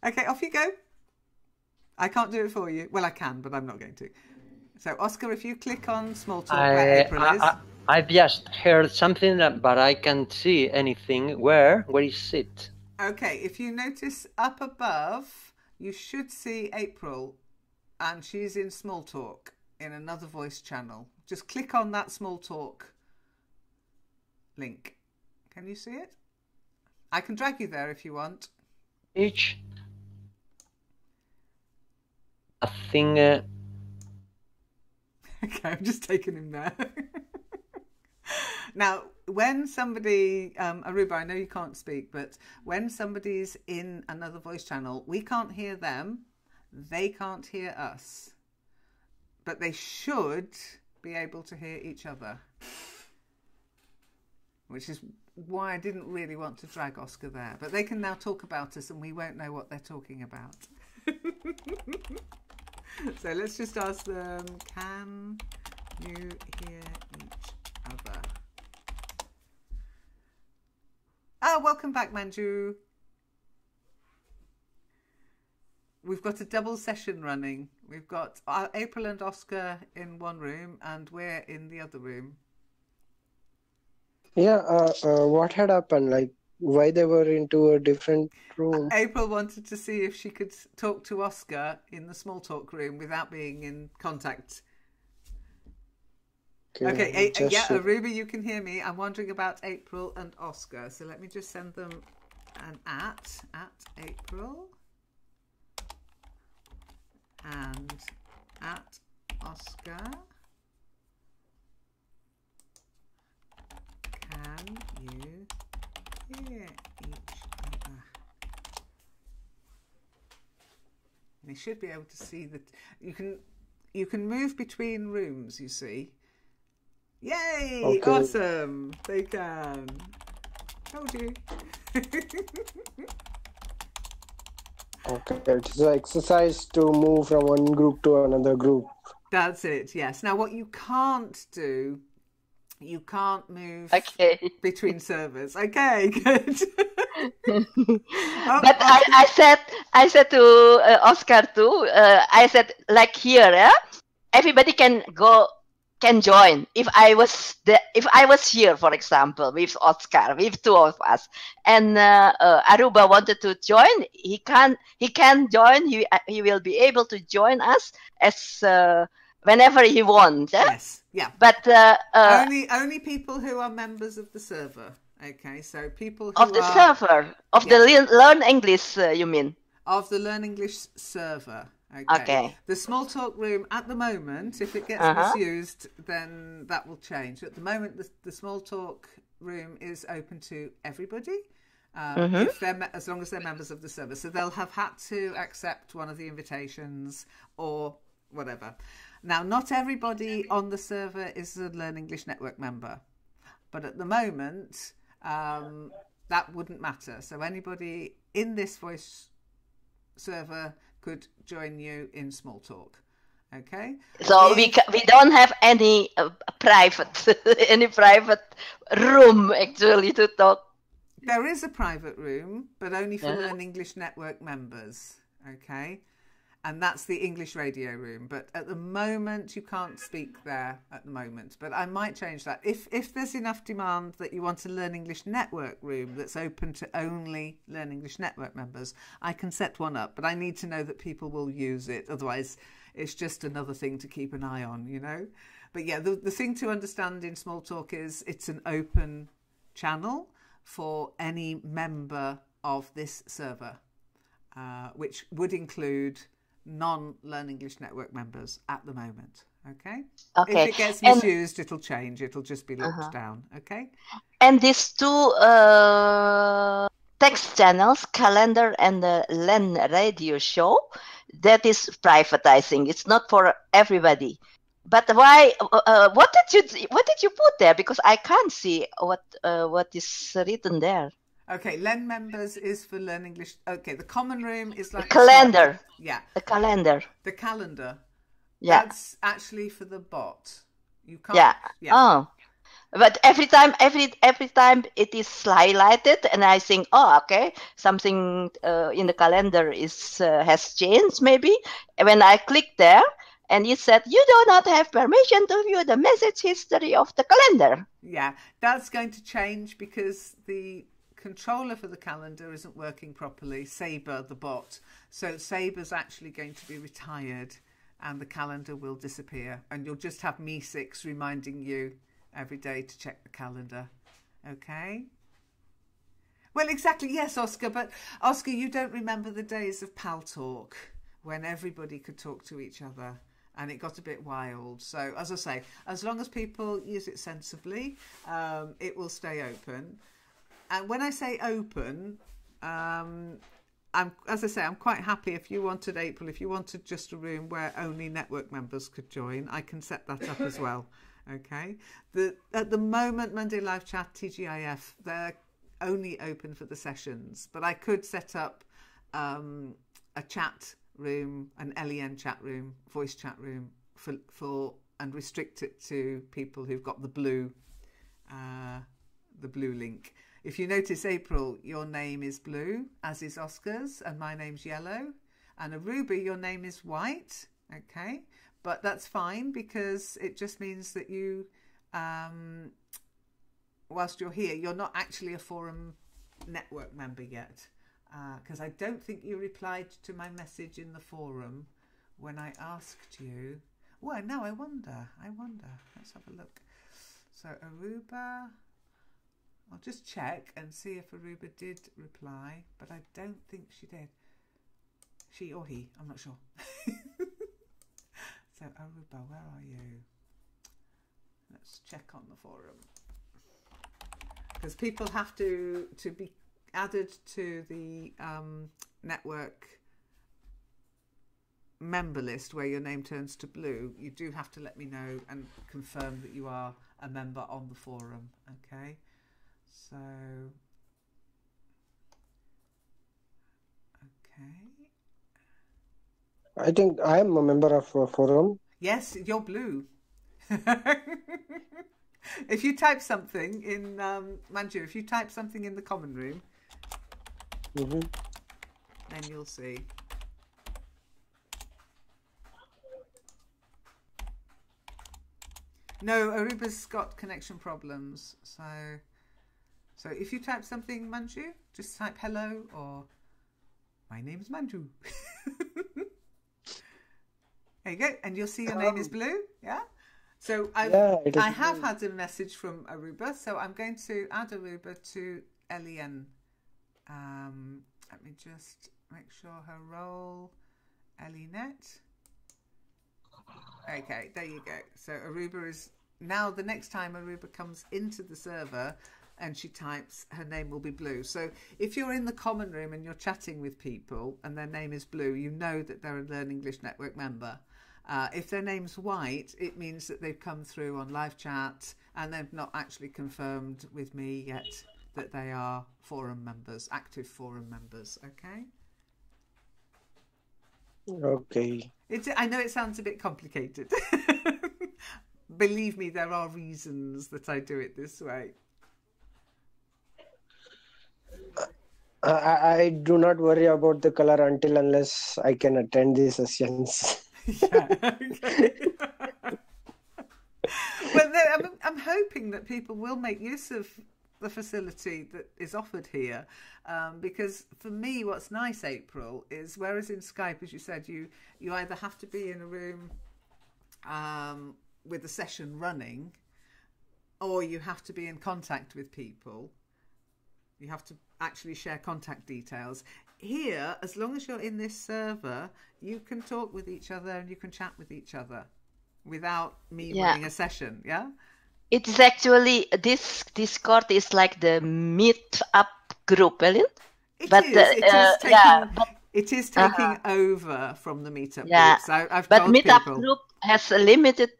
Okay, off you go. I can't do it for you. Well, I can, but I'm not going to. So, Oscar, if you click on small talk where April is. I've just heard something, but I can't see anything. Where is it? Okay, if you notice up above, you should see April, and she's in small talk in another voice channel. Just click on that small talk link. Can you see it? I can drag you there if you want. Each. I think. Okay, I'm just taking him there. Now, when somebody, Aruba, I know you can't speak, but when somebody's in another voice channel, we can't hear them, they can't hear us. But they should be able to hear each other. Which is why I didn't really want to drag Oscar there. But they can now talk about us and we won't know what they're talking about. So let's just ask them, can you hear each other? Oh, welcome back, Manju. We've got a double session running. We've got April and Oscar in one room and we're in the other room. Yeah, what had happened? Like, why they were into a different room? April wanted to see if she could talk to Oscar in the small talk room without being in contact. Okay, yeah, Aruba, you can hear me. I'm wondering about April and Oscar. So let me just send them an at April and at Oscar. Can you hear each other? They should be able to see that you can move between rooms, you see. Yay! Okay. Awesome! They can. Told you. Okay, it's an exercise to move from one group to another group. That's it, yes. Now, what you can't do, you can't move between servers. Okay, good. But I said to Oscar too. I said, like here, everybody can join. If I was here, for example, with Oscar, with two of us, and Aruba wanted to join, he can join. He will be able to join us as whenever he wants. Yes, yeah. But only people who are members of the server. Okay, so people who of the server of the Learn English. You mean of the Learn English server? Okay. The small talk room at the moment, if it gets misused, then that will change. At the moment, the small talk room is open to everybody, if they're, as long as they're members of the server. So they'll have had to accept one of the invitations or whatever. Now, not everybody on the server is a Learn English Network member, but at the moment, that wouldn't matter. So anybody in this voice server could join you in small talk. Okay, so we don't have any private room actually to talk. There is a private room, but only for Learn English Network members. Okay, and that's the English radio room. But at the moment, you can't speak there at the moment. But I might change that if there's enough demand that you want a Learn English Network room that's open to only Learn English Network members. I can set one up, but I need to know that people will use it. Otherwise, it's just another thing to keep an eye on, you know. But yeah, the thing to understand in small talk is it's an open channel for any member of this server, which would include non-Learn English Network members at the moment. Okay. If it gets misused, it'll change. It'll just be locked down. Okay. And these two text channels, calendar and the LEN radio show, that is privatizing. It's not for everybody. But why? What did you put there? Because I can't see what is written there. Okay, LEN members is for Learn English. Okay, the common room is like the calendar. Yeah, the calendar. The calendar. Yeah, that's actually for the bot. You can't. Yeah. Oh, but every time it is highlighted, and I think, oh, okay, something in the calendar is has changed. Maybe when I click there, and it said, you do not have permission to view the message history of the calendar. Yeah, that's going to change because the controller for the calendar isn't working properly, Sabre, the bot. So Sabre's actually going to be retired and the calendar will disappear. And you'll just have Me6 reminding you every day to check the calendar. Okay? Well, exactly. Yes, Oscar. But Oscar, you don't remember the days of Pal Talk when everybody could talk to each other and it got a bit wild. So, as I say, as long as people use it sensibly, it will stay open. And when I say open, as I say, I'm quite happy if you wanted, April, if you wanted just a room where only network members could join, I can set that up as well. Okay. At the moment, Monday Live Chat, TGIF, they're only open for the sessions, but I could set up a chat room, an LEN chat room, voice chat room for and restrict it to people who've got the blue link. If you notice, April, your name is blue, as is Oscar's, and my name's yellow. And Aruba, your name is white. Okay, but that's fine because it just means that you, whilst you're here, you're not actually a forum network member yet. Because I don't think you replied to my message in the forum when I asked you. Well, now I wonder. Let's have a look. So Aruba, I'll just check and see if Aruba did reply, but I don't think she did. She or he, I'm not sure. So Aruba, where are you? Let's check on the forum. Because people have to be added to the network member list where your name turns to blue. You do have to let me know and confirm that you are a member on the forum. Okay, so okay, I think I am a member of a forum. yes, you're blue. If you type something in Manju, if you type something in the common room, then you'll see. No, Aruba's got connection problems. So if you type something, Manju, just type hello or my name is Manju. There you go, and you'll see your name is blue. Yeah. So I have had a message from Aruba, so I'm going to add Aruba to LEN. Let me just make sure her role, LENet. Okay, there you go. So Aruba is now, the next time Aruba comes into the server and she types, her name will be blue. So if you're in the common room and you're chatting with people and their name is blue, you know that they're a Learn English Network member. If their name's white, it means that they've come through on live chat and they've not actually confirmed with me yet that they are forum members, active forum members. Okay. Okay. I know it sounds a bit complicated. Believe me, there are reasons that I do it this way. I do not worry about the color unless I can attend these sessions. Yeah, okay. Well, no, I'm hoping that people will make use of the facility that is offered here, because for me, what's nice, April, is whereas in Skype, as you said, you either have to be in a room with a session running, or you have to be in contact with people. You have to actually share contact details. Here, as long as you're in this server, you can talk with each other and you can chat with each other without me running a session. Yeah. It's actually, this Discord is like the meet-up group, isn't it? It is taking over from the meetup Yeah, groups. I've but told meetup people. group has limited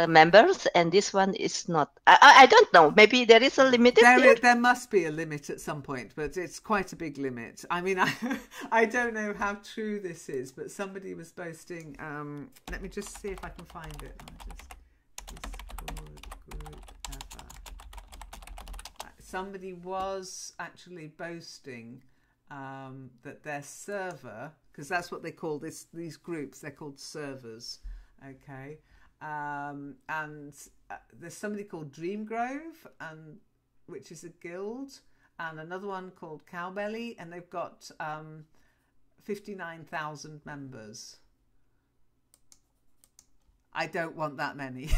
members, and this one is not. I don't know. Maybe there is a limited. There must be a limit at some point, but it's quite a big limit. I mean, I don't know how true this is, but somebody was boasting. Let me just see if I can find it. Somebody was actually boasting that their server, because that's what they call these groups, they're called servers, Okay. And there's somebody called Dream Grove, which is a guild, and another one called Cowbelly, and they've got 59,000 members. I don't want that many.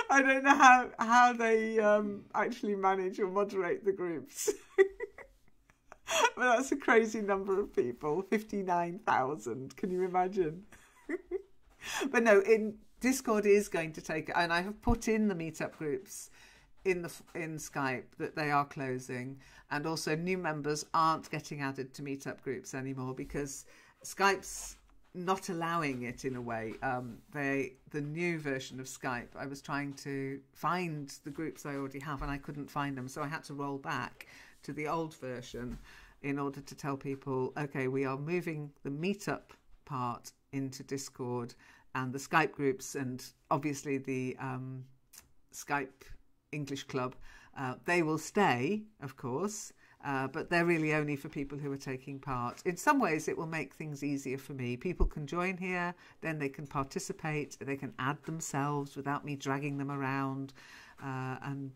I don't know how they actually manage or moderate the groups. But that's a crazy number of people, 59,000. Can you imagine? But no, Discord is going to take, and I have put in the meetup groups in Skype that they are closing, and also new members aren't getting added to meetup groups anymore because Skype's not allowing it in a way. The new version of Skype, I was trying to find the groups I already have and I couldn't find them, so I had to roll back to the old version in order to tell people, okay, we are moving the meetup part into Discord, and the Skype groups and obviously the Skype English Club, they will stay, of course, but they're really only for people who are taking part. In some ways, it will make things easier for me. People can join here, then they can participate, they can add themselves without me dragging them around and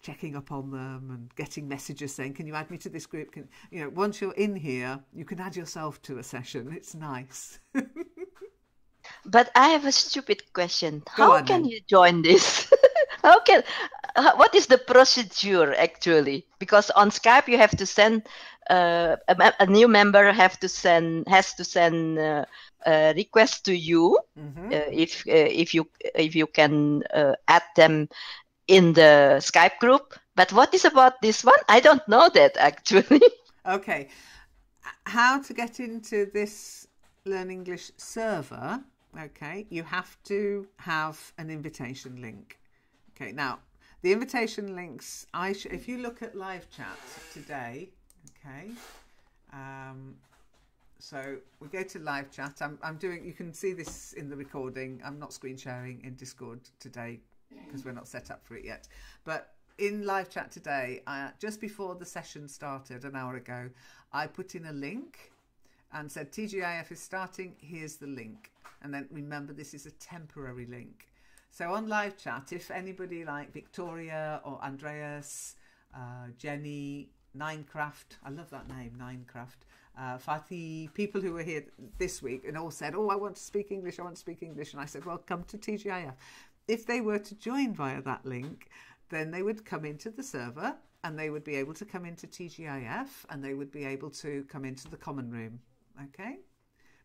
checking up on them and getting messages saying, can you add me to this group? Once you're in here, you can add yourself to a session. It's nice. But I have a stupid question. Go How on, can then. you join this? What is the procedure actually? Because on Skype you have to send a new member has to send a request to you if you can add them in the Skype group. But what is about this one? I don't know that actually. Okay, how to get into this Learn English server? Okay, you have to have an invitation link. Okay, now the invitation links, if you look at live chat today, okay, so we go to live chat. I'm doing, you can see this in the recording. I'm not screen sharing in Discord today because we're not set up for it yet. But in live chat today, just before the session started an hour ago, I put in a link and said TGIF is starting, here's the link. And then remember, this is a temporary link. So on live chat, if anybody like Victoria or Andreas, Jenny, Ninecraft, I love that name, Ninecraft, Fatih, people who were here this week and all said, oh, I want to speak English, I want to speak English. And I said, well, come to TGIF. If they were to join via that link, then they would come into the server and they would be able to come into TGIF and they would be able to come into the common room. Okay?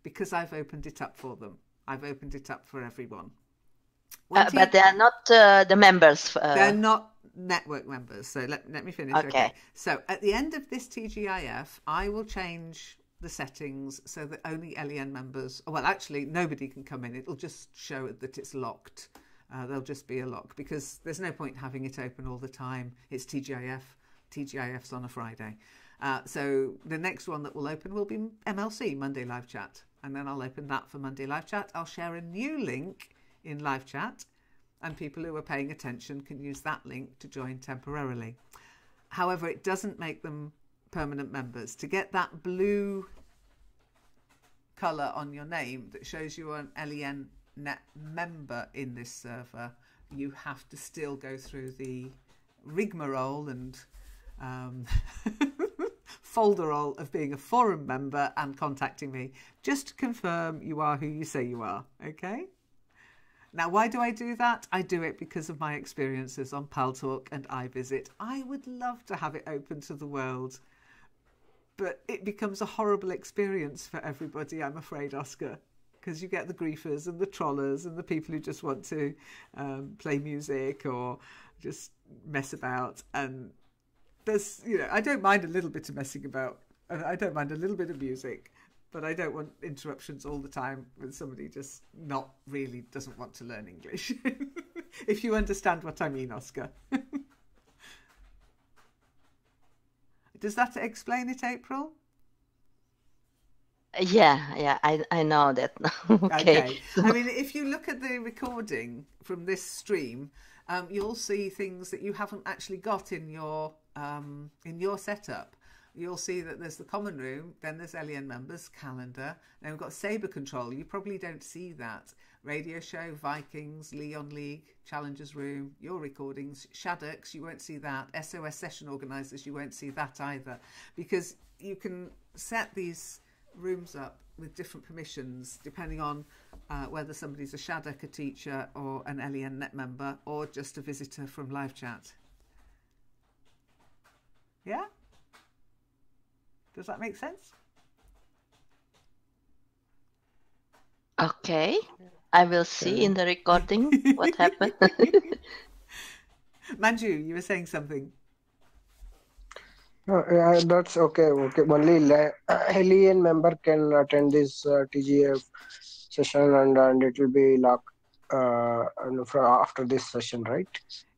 Because I've opened it up for them. I've opened it up for everyone. But they are not the members. They're not network members. So let me finish. Okay. So at the end of this TGIF, I will change the settings so that only LEN members, well, actually, nobody can come in. It'll just show that it's locked. There'll just be a lock because there's no point having it open all the time. It's TGIF. TGIF's on a Friday. So the next one that will open will be MLC, Monday Live Chat. And then I'll open that for Monday Live Chat. I'll share a new link in Live Chat and people who are paying attention can use that link to join temporarily. However, it doesn't make them permanent members. To get that blue colour on your name that shows you are an LEN net member in this server, you have to still go through the rigmarole and folderol of being a forum member and contacting me just to confirm you are who you say you are. Okay? Now, why do I do that? I do it because of my experiences on Paltalk and iVisit. I would love to have it open to the world, but it becomes a horrible experience for everybody, I'm afraid, Oscar, because you get the griefers and the trollers and the people who just want to play music or just mess about. And there's, I don't mind a little bit of messing about, and I don't mind a little bit of music, but I don't want interruptions all the time when somebody just not really doesn't want to learn English. If you understand what I mean, Oscar. Does that explain it, April? Yeah, I know that now. Okay. I mean, if you look at the recording from this stream, you'll see things that you haven't actually got in your setup. you'll see that there's the common room, then there's LEN members, calendar, then we've got Sabre Control. You probably don't see that. Radio Show, Vikings, Leon League, Challengers Room, your recordings, Shaddocks, you won't see that. SOS Session Organisers, you won't see that either. Because you can set these rooms up with different permissions depending on whether somebody's a Shaddock, a teacher, or an LEN net member, or just a visitor from live chat. Yeah? Does that make sense? Okay. I will see in the recording what happened. Manju, you were saying something. That's okay. Okay, only alien member can attend this TGIF session, and it will be locked after this session, right?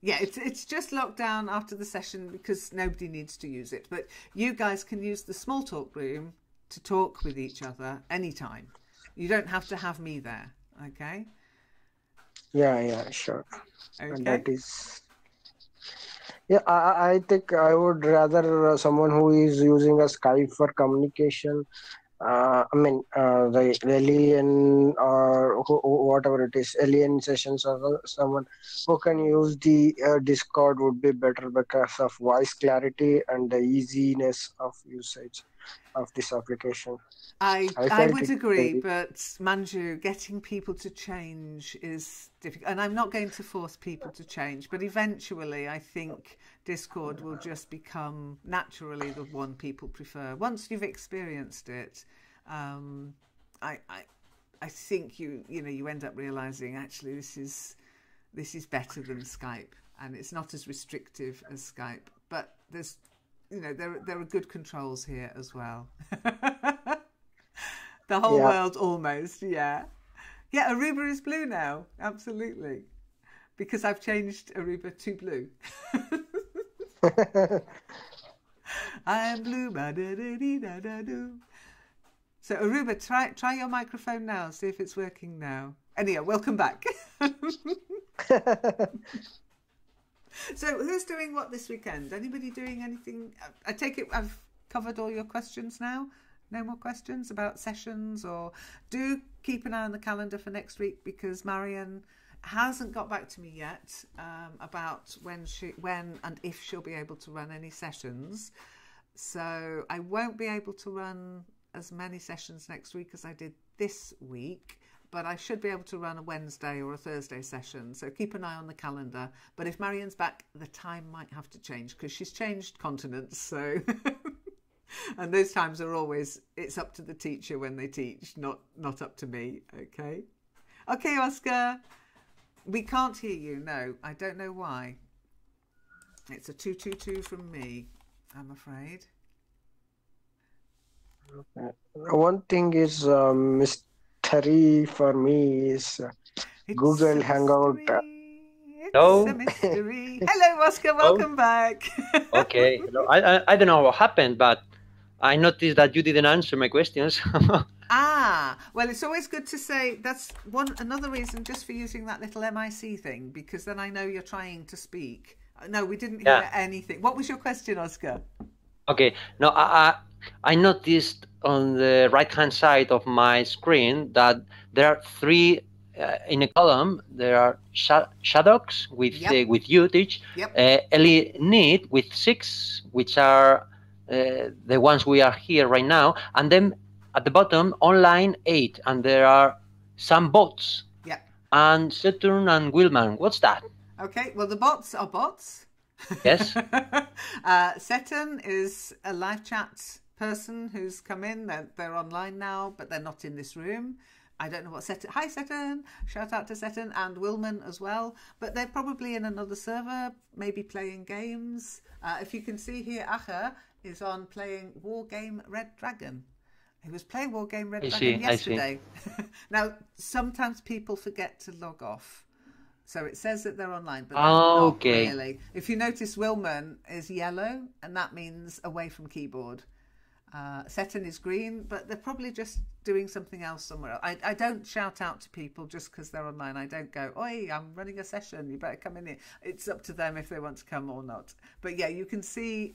Yeah, it's just locked down after the session because nobody needs to use it. But you guys can use the small talk room to talk with each other anytime. You don't have to have me there, okay? Yeah, sure. Okay. And that is... Yeah, I think I would rather someone who is using a Skype for communication. The alien or whatever it is, alien sessions, or someone who can use the Discord would be better because of voice clarity and the easiness of usage of this application. I felt would it agree, very- but Manju, getting people to change is difficult. And I'm not going to force people to change, but eventually I think Discord will just become naturally the one people prefer. Once you've experienced it, I think you end up realizing actually this is better than Skype, and it's not as restrictive as Skype, but there's there are good controls here as well. The whole world almost, yeah. Aruba is blue now, absolutely, because I've changed Aruba to blue. I am blue, ba-da-da-dee-da-da-doo. So Aruba, try your microphone now, see if it's working now. Anyway, welcome back. So who's doing what this weekend? Anybody doing anything? I take it I've covered all your questions now. No more questions about sessions, or do keep an eye on the calendar for next week, because Marion hasn't got back to me yet about when and if she'll be able to run any sessions. So I won't be able to run as many sessions next week as I did this week, but I should be able to run a Wednesday or a Thursday session. So keep an eye on the calendar. But if Marion's back, the time might have to change because she's changed continents. So, and those times are always, it's up to the teacher when they teach, not up to me. Okay. Okay, Oscar. We can't hear you. No, I don't know why. It's a 222 from me, I'm afraid. One thing is mystery for me is Google Hangout. It's Hello? a mystery. Hello, Oscar. Welcome back. Okay. Hello. I don't know what happened, but I noticed that you didn't answer my questions. Well, it's always good to say that's another reason just for using that little MIC thing, because then I know you're trying to speak. No, we didn't hear anything. What was your question, Oscar? Okay. No, I noticed on the right-hand side of my screen that there are three in a column. There are Shaddocks with usage, Ellie Need with 6, which are the ones we are here right now, and then at the bottom online 8, and there are some bots. And Saturn and Willman. What's that? Okay, well the bots are bots. Yes. Saturn is a live chat person who's come in. They're online now, but they're not in this room. I don't know what Saturn... Hi, Saturn! Shout out to Saturn, and Willman as well. But they're probably in another server, maybe playing games. If you can see here, Acha is on playing Wargame Red Dragon. He was playing Wargame Red Dragon yesterday. Now, sometimes people forget to log off. So it says that they're online, but they're not really. If you notice, Willman is yellow, and that means away from keyboard. Seton is green, but they're probably just doing something else somewhere else. I don't shout out to people just because they're online. I don't go, oi, I'm running a session, you better come in here. It's up to them if they want to come or not. But yeah, you can see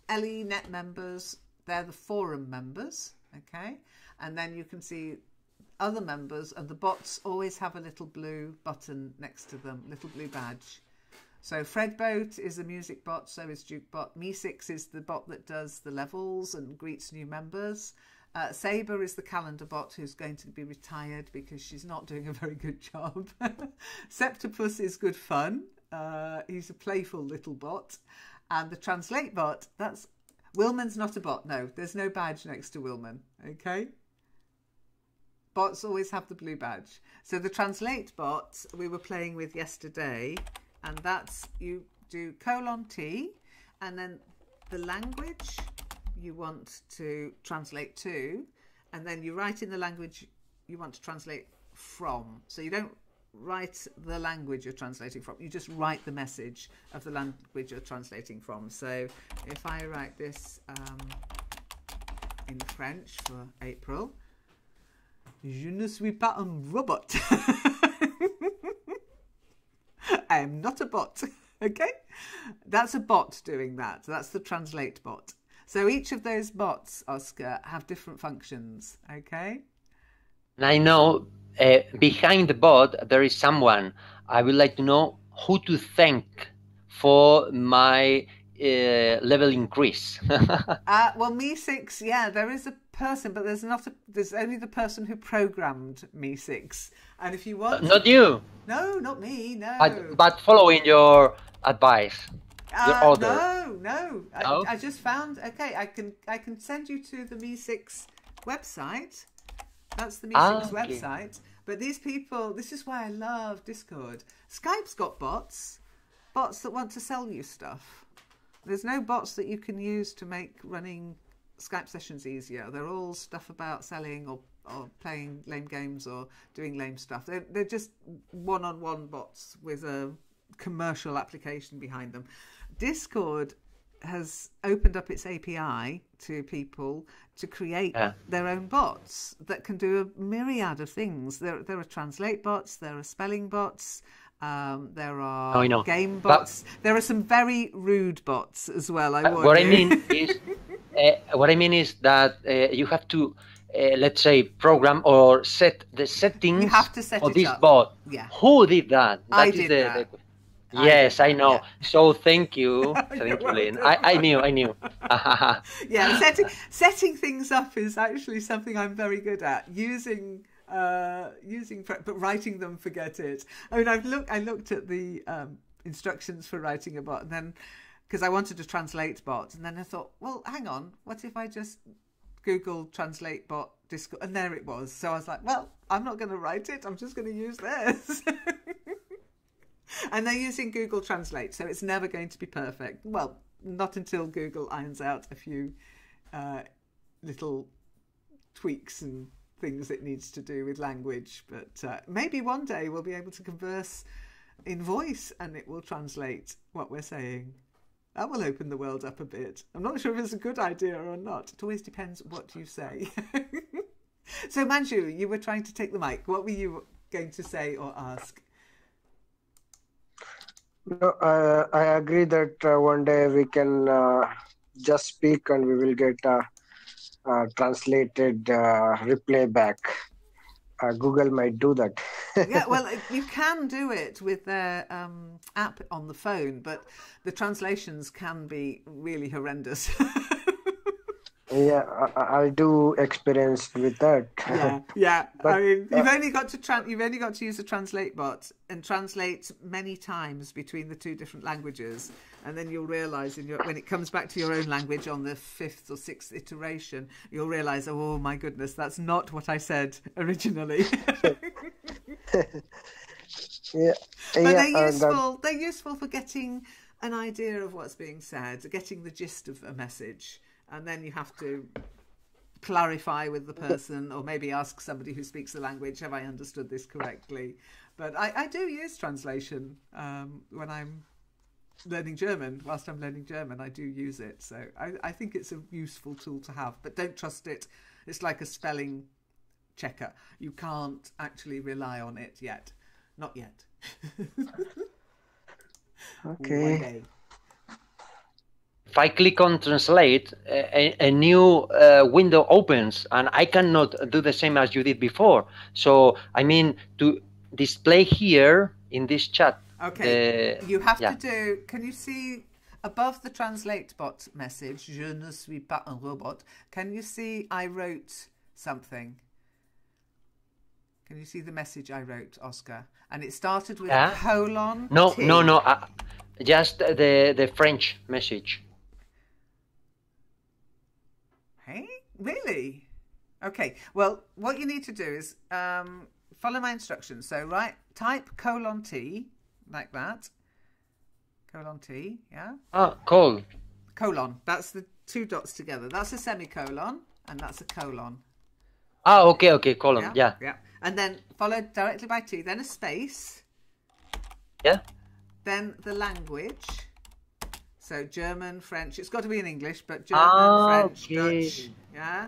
LENet members, they're the forum members, okay? And then you can see other members, and the bots always have a little blue button next to them, little blue badge. So Fredboat is a music bot, so is Jukebot. Me6 is the bot that does the levels and greets new members. Saber is the calendar bot who's going to be retired because she's not doing a very good job. Septopus is good fun. He's a playful little bot. And the Translate bot, that's... Wilman's not a bot, no. There's no badge next to Wilman, okay? Bots always have the blue badge. So the Translate bot we were playing with yesterday, and that's, you do :T, and then the language you want to translate to, and then you write in the language you want to translate from. So you don't write the language you're translating from, you just write the message of the language you're translating from. So if I write this in French for April, je ne suis pas un robot. I am not a bot. Okay, that's a bot doing that. That's the Translate bot. So each of those bots, Oscar, have different functions. Okay. And I know behind the bot there is someone. I would like to know who to thank for my level increase. Well, Me6, yeah, there is a person, but there's only the person who programmed Me6. And if you want, not you. No, not me. No. But following your advice. Your order. No. I just found. Okay, I can send you to the Me6 website. That's the Me6 website. But these people, this is why I love Discord. Skype's got bots that want to sell you stuff. There's no bots that you can use to make running Skype sessions easier. They're all stuff about selling or playing lame games or doing lame stuff. They're just one-on-one bots with a commercial application behind them. Discord has opened up its API to people to create their own bots that can do a myriad of things. There are translate bots, there are spelling bots, there are game bots. There are some very rude bots as well. What I mean is that you have to, let's say, program or set the settings. You have to set of it this up. bot. Yeah. Who did that? I did that. Yes, I know. Yeah. So thank you, Lynn. I knew. Yeah, setting things up is actually something I'm very good at. But writing them, forget it. I mean, I looked at the instructions for writing a bot, and then because I wanted to translate bot, and then I thought, well, hang on, what if I just Google translate bot Discord, and there it was. So I was like, well, I'm not going to write it. I'm just going to use this. And they're using Google Translate, so it's never going to be perfect. Well, not until Google irons out a few little tweaks and things it needs to do with language. But maybe one day we'll be able to converse in voice and it will translate what we're saying. That will open the world up a bit. I'm not sure if it's a good idea or not. It always depends what you say. So, Manju, you were trying to take the mic. What were you going to say or ask? No, I agree that one day we can just speak and we will get translated replay back. Google might do that. Yeah, well, you can do it with their app on the phone, but the translations can be really horrendous. Yeah, I do experience with that. Yeah. But, I mean, you've only got to use a translate bot and translate many times between the two different languages, and then you'll realise when it comes back to your own language on the 5th or 6th iteration, you'll realise, oh my goodness, that's not what I said originally. Yeah, but they're useful for getting an idea of what's being said, getting the gist of a message. And then you have to clarify with the person or maybe ask somebody who speaks the language, have I understood this correctly? But I do use translation when I'm learning German. Whilst I'm learning German, I do use it. So I think it's a useful tool to have. But don't trust it. It's like a spelling checker. You can't actually rely on it yet. Not yet. Okay. One day. if I click on translate, a new window opens, and I cannot do the same as you did before. So I mean, to display here in this chat. Okay, you have to do. Can you see above the translate bot message? Je ne suis pas un robot. Can you see I wrote something? Can you see the message I wrote, Oscar? And it started with a colon. No, T. no. Just the French message. Hey, really? Okay. Well, what you need to do is follow my instructions. So, type colon T. Like that. Colon T, yeah? Colon. That's the two dots together. That's a semicolon, and that's a colon. Okay, colon, yeah. And then followed directly by T, then a space. Yeah. Then the language. So German, French. It's got to be in English, but German, French, Dutch. Yeah.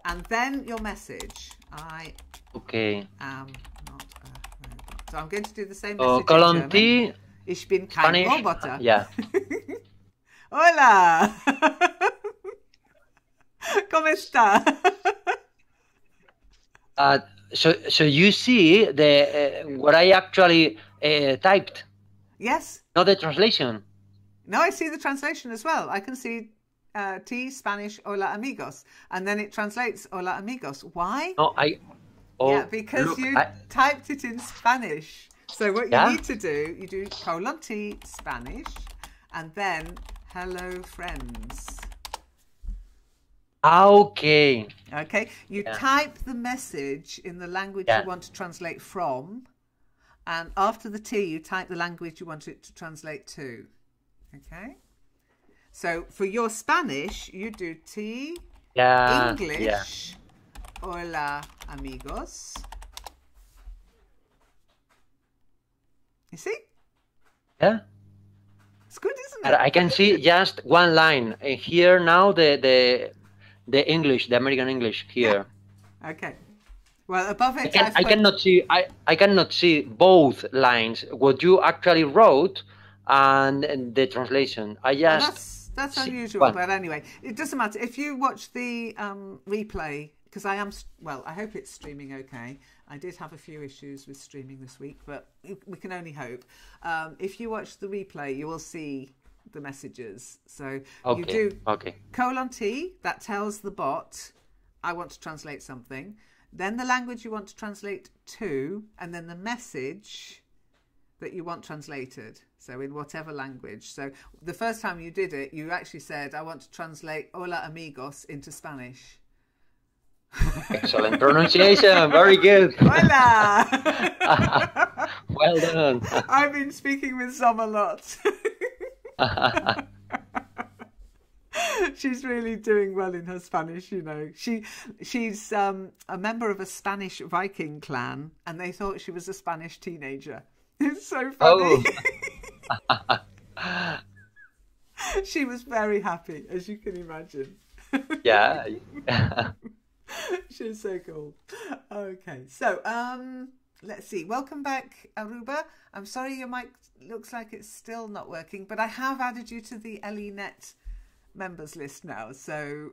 And then your message. I am not a robot. So I'm going to do the same message colon in German. T. Ich bin kein Spanish. Roboter. Yeah. Hola. ¿Cómo está? So you see the what I actually typed. Yes. Not the translation. No, I see the translation as well. I can see T, Spanish, hola amigos. And then it translates hola amigos. Why? No, yeah, because you typed it in Spanish. So what you need to do, you do colon T, Spanish, and then hello friends. Okay. Okay. You type the message in the language you want to translate from. And after the T, you type the language you want it to translate to. Okay? So for your Spanish, you do T, English, hola amigos. You see? Yeah. It's good, isn't it? I can see just one line. Here now the English, the American English here. Yeah. Okay. Well, above it, I cannot see. I cannot see both lines. What you actually wrote and the translation. I just that's unusual, but anyway, it doesn't matter. If you watch the replay, because I hope it's streaming okay. I did have a few issues with streaming this week, but we can only hope. If you watch the replay, you will see the messages. So you do colon T, that tells the bot, I want to translate something. Then the language you want to translate to, and then the message that you want translated. So in whatever language. So the first time you did it, you actually said, I want to translate hola amigos into Spanish. Excellent pronunciation. Very good. Hola. Well done. I've been speaking with Zom a lot. She's really doing well in her Spanish, you know. She's a member of a Spanish Viking clan, and they thought she was a Spanish teenager. It's so funny. Oh. She was very happy, as you can imagine. Yeah. She's so cool. Okay, so let's see. Welcome back, Aruba. I'm sorry your mic looks like it's still not working, but I have added you to the LENet members list now. So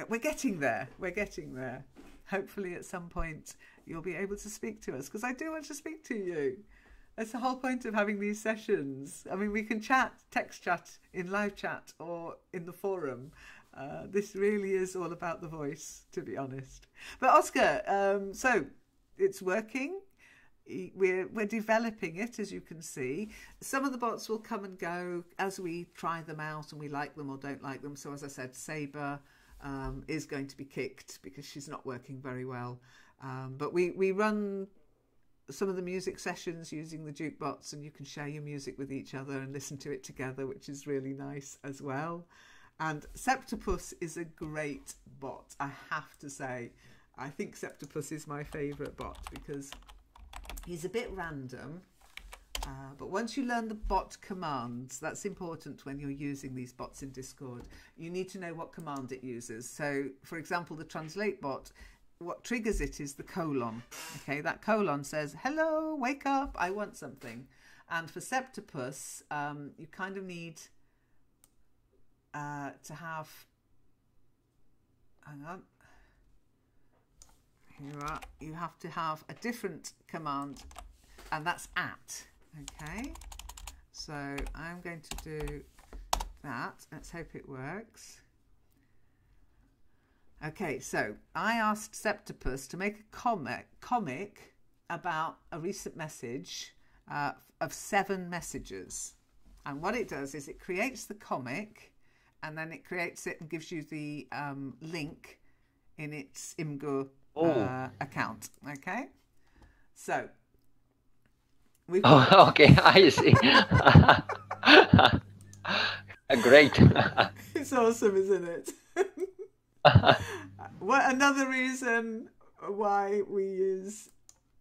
we're getting there. We're getting there. Hopefully at some point you'll be able to speak to us, because I do want to speak to you. That's the whole point of having these sessions. I mean, we can chat, text chat, in live chat, or in the forum. This really is all about the voice, to be honest. But Oscar, so it's working. We're developing it, as you can see. Some of the bots will come and go as we try them out and we like them or don't like them. So as I said, Sabre is going to be kicked because she's not working very well. But we run some of the music sessions using the jukebots, and you can share your music with each other and listen to it together, which is really nice as well. And Septopus is a great bot, I have to say. I think Septopus is my favourite bot because he's a bit random, but once you learn the bot commands, that's important when you're using these bots in Discord. You need to know what command it uses. So, for example, the translate bot, what triggers it is the colon. Okay, that colon says, hello, wake up, I want something. And for Septopus, you kind of need to have. Hang on. Here you are. You have to have a different command, and that's at. Okay. So I'm going to do that. Let's hope it works. Okay, so I asked Septopus to make a comic about a recent message of 7 messages. And what it does is it creates the comic, and then it creates it and gives you the link in its Imgur account. Okay? So, we've got... Oh, okay, I see. Great. It's awesome, isn't it? What another reason why we use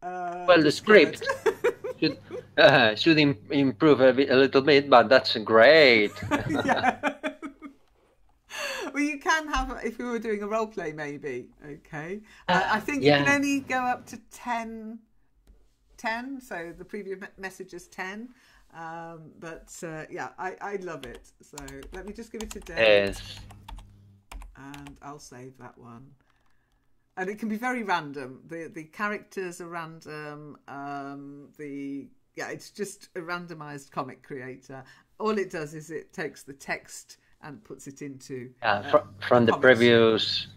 well, the script should improve a little bit, but that's great. Yeah. Well, you can have, if we were doing a role play, maybe. Okay. I think you can only go up to 10, so the previous message is 10. But yeah, I love it. So let me just give it a date. Yes. And I'll save that one. And it can be very random. The characters are random. It's just a randomized comic creator. All it does is it takes the text and puts it into from the previous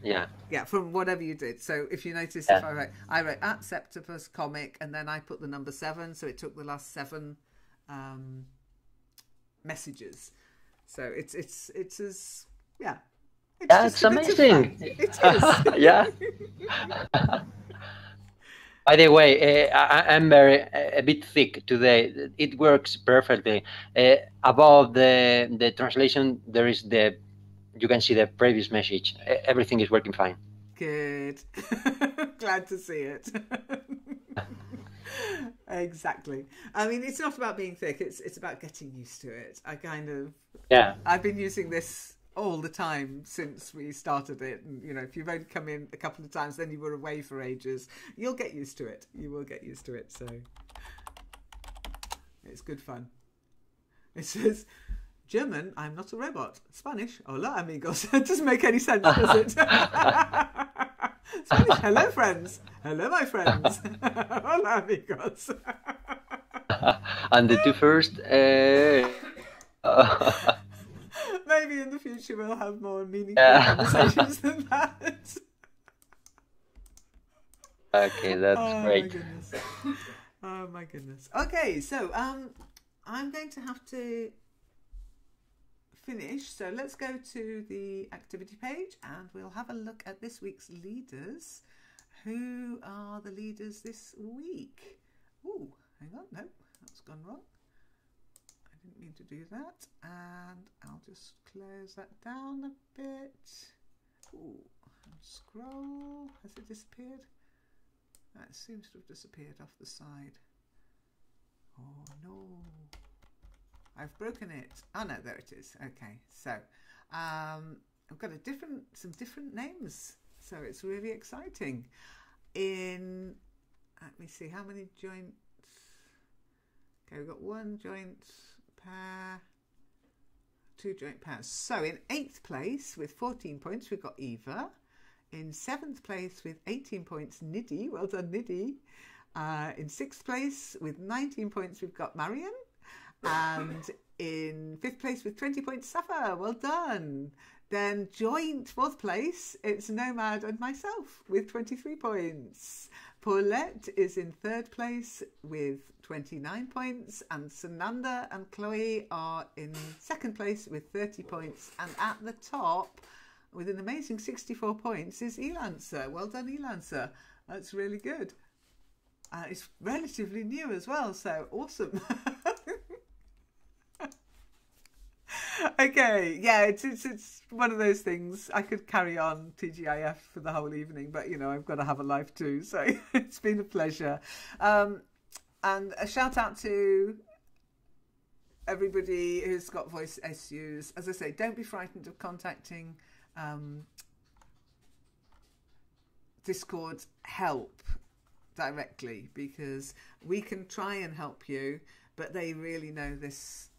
from whatever you did. So if you notice, if I wrote at Septopus comic, and then I put the number 7, so it took the last 7 messages. So it's as It's amazing. It is. Yeah. By the way, I'm a bit thick today. It works perfectly. Above the translation, there is you can see the previous message. Everything is working fine. Good. Glad to see it. Exactly. I mean, it's not about being thick. It's about getting used to it. I've been using this all the time since we started it, and if you've only come in a couple of times, then you were away for ages, you'll get used to it. You will get used to it. So it's good fun. It says German, I'm not a robot. Spanish, hola amigos. It doesn't make any sense, does it? Spanish, hello friends. Hello my friends. Hola amigos. And the 2 first maybe in the future we'll have more meaningful conversations than that. Okay, that's great. Oh my goodness. Okay, so I'm going to have to finish. So let's go to the activity page and we'll have a look at this week's leaders. Who are the leaders this week? Oh, hang on. No, that's gone wrong. Didn't mean to do that, and I'll just close that down a bit. Ooh, and scroll. Has it disappeared? That seems to have disappeared off the side. Oh no, I've broken it. Oh no, there it is. Okay, so I've got some different names, so it's really exciting. Let me see how many joints. Okay, we've got 1 joint pair, 2 joint pairs. So in 8th place with 14 points, we've got Eva. In 7th place with 18 points, Nidhi. Well done, Nidhi. In 6th place with 19 points, we've got Marion. And in 5th place with 20 points, Safa. Well done. Then joint 4th place, it's Nomad and myself with 23 points. Paulette is in 3rd place with 29 points, and Sananda and Chloe are in 2nd place with 30 points. And at the top, with an amazing 64 points, is Elancer. Well done, Elancer. That's really good. It's relatively new as well, so awesome. Okay, yeah, it's one of those things. I could carry on TGIF for the whole evening, but I've got to have a life too. So it's been a pleasure, and a shout out to everybody who's got voice issues. As I say, don't be frightened of contacting Discord help directly, because we can try and help you, but they really know this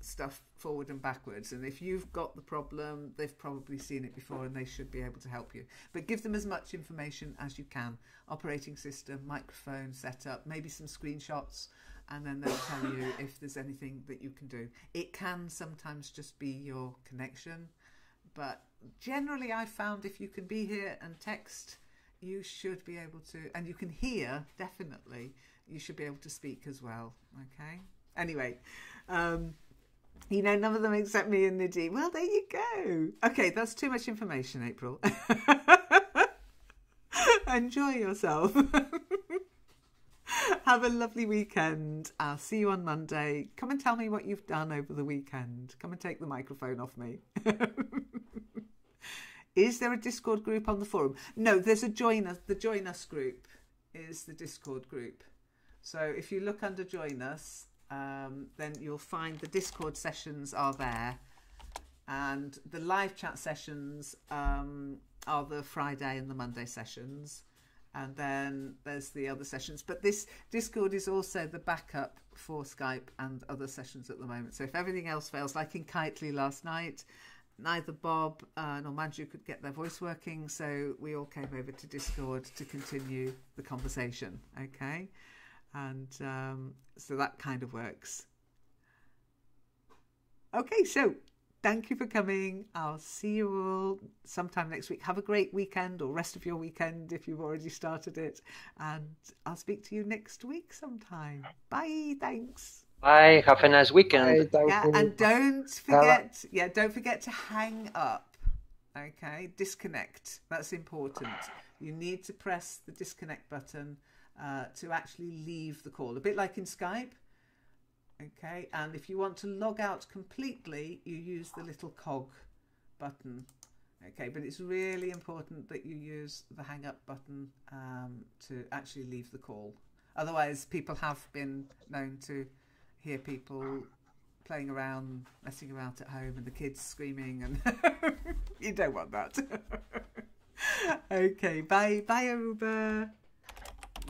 stuff forward and backwards, and if you've got the problem, they've probably seen it before and they should be able to help you. But give them as much information as you can: operating system, microphone setup, maybe some screenshots, and then they'll tell you if there's anything that you can do. It can sometimes just be your connection, but generally I found if you can be here and text, you should be able to, and you can hear, definitely, you should be able to speak as well. Okay? Anyway, you know, none of them accept me and Nidhi. Well, there you go. Okay, that's too much information, April. Enjoy yourself. Have a lovely weekend. I'll see you on Monday. Come and tell me what you've done over the weekend. Come and take the microphone off me. Is there a Discord group on the forum? No, there's a Join Us. The Join Us group is the Discord group. So if you look under Join Us, then you'll find the Discord sessions are there. And the live chat sessions are the Friday and the Monday sessions. And then there's the other sessions. But this Discord is also the backup for Skype and other sessions at the moment. So if everything else fails, like in Kitely last night, neither Bob nor Manju could get their voice working. So we all came over to Discord to continue the conversation. Okay. And so that kind of works. Okay, so thank you for coming. I'll see you all sometime next week. Have a great weekend, or rest of your weekend if you've already started it. And I'll speak to you next week sometime. Bye. Thanks. Bye. Have a nice weekend. Bye, Yeah, thank you. and don't forget to hang up. Okay, disconnect. That's important. You need to press the disconnect button to actually leave the call, a bit like in Skype. Okay, and if you want to log out completely, you use the little cog button. Okay, but it's really important that you use the hang up button to actually leave the call. Otherwise, people have been known to hear people playing around, messing about at home, and the kids screaming, and you don't want that. Okay, bye, Aruba.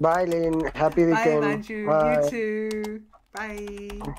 Bye, Lynn. Happy Bye, weekend. Manju. Bye. You too. Bye.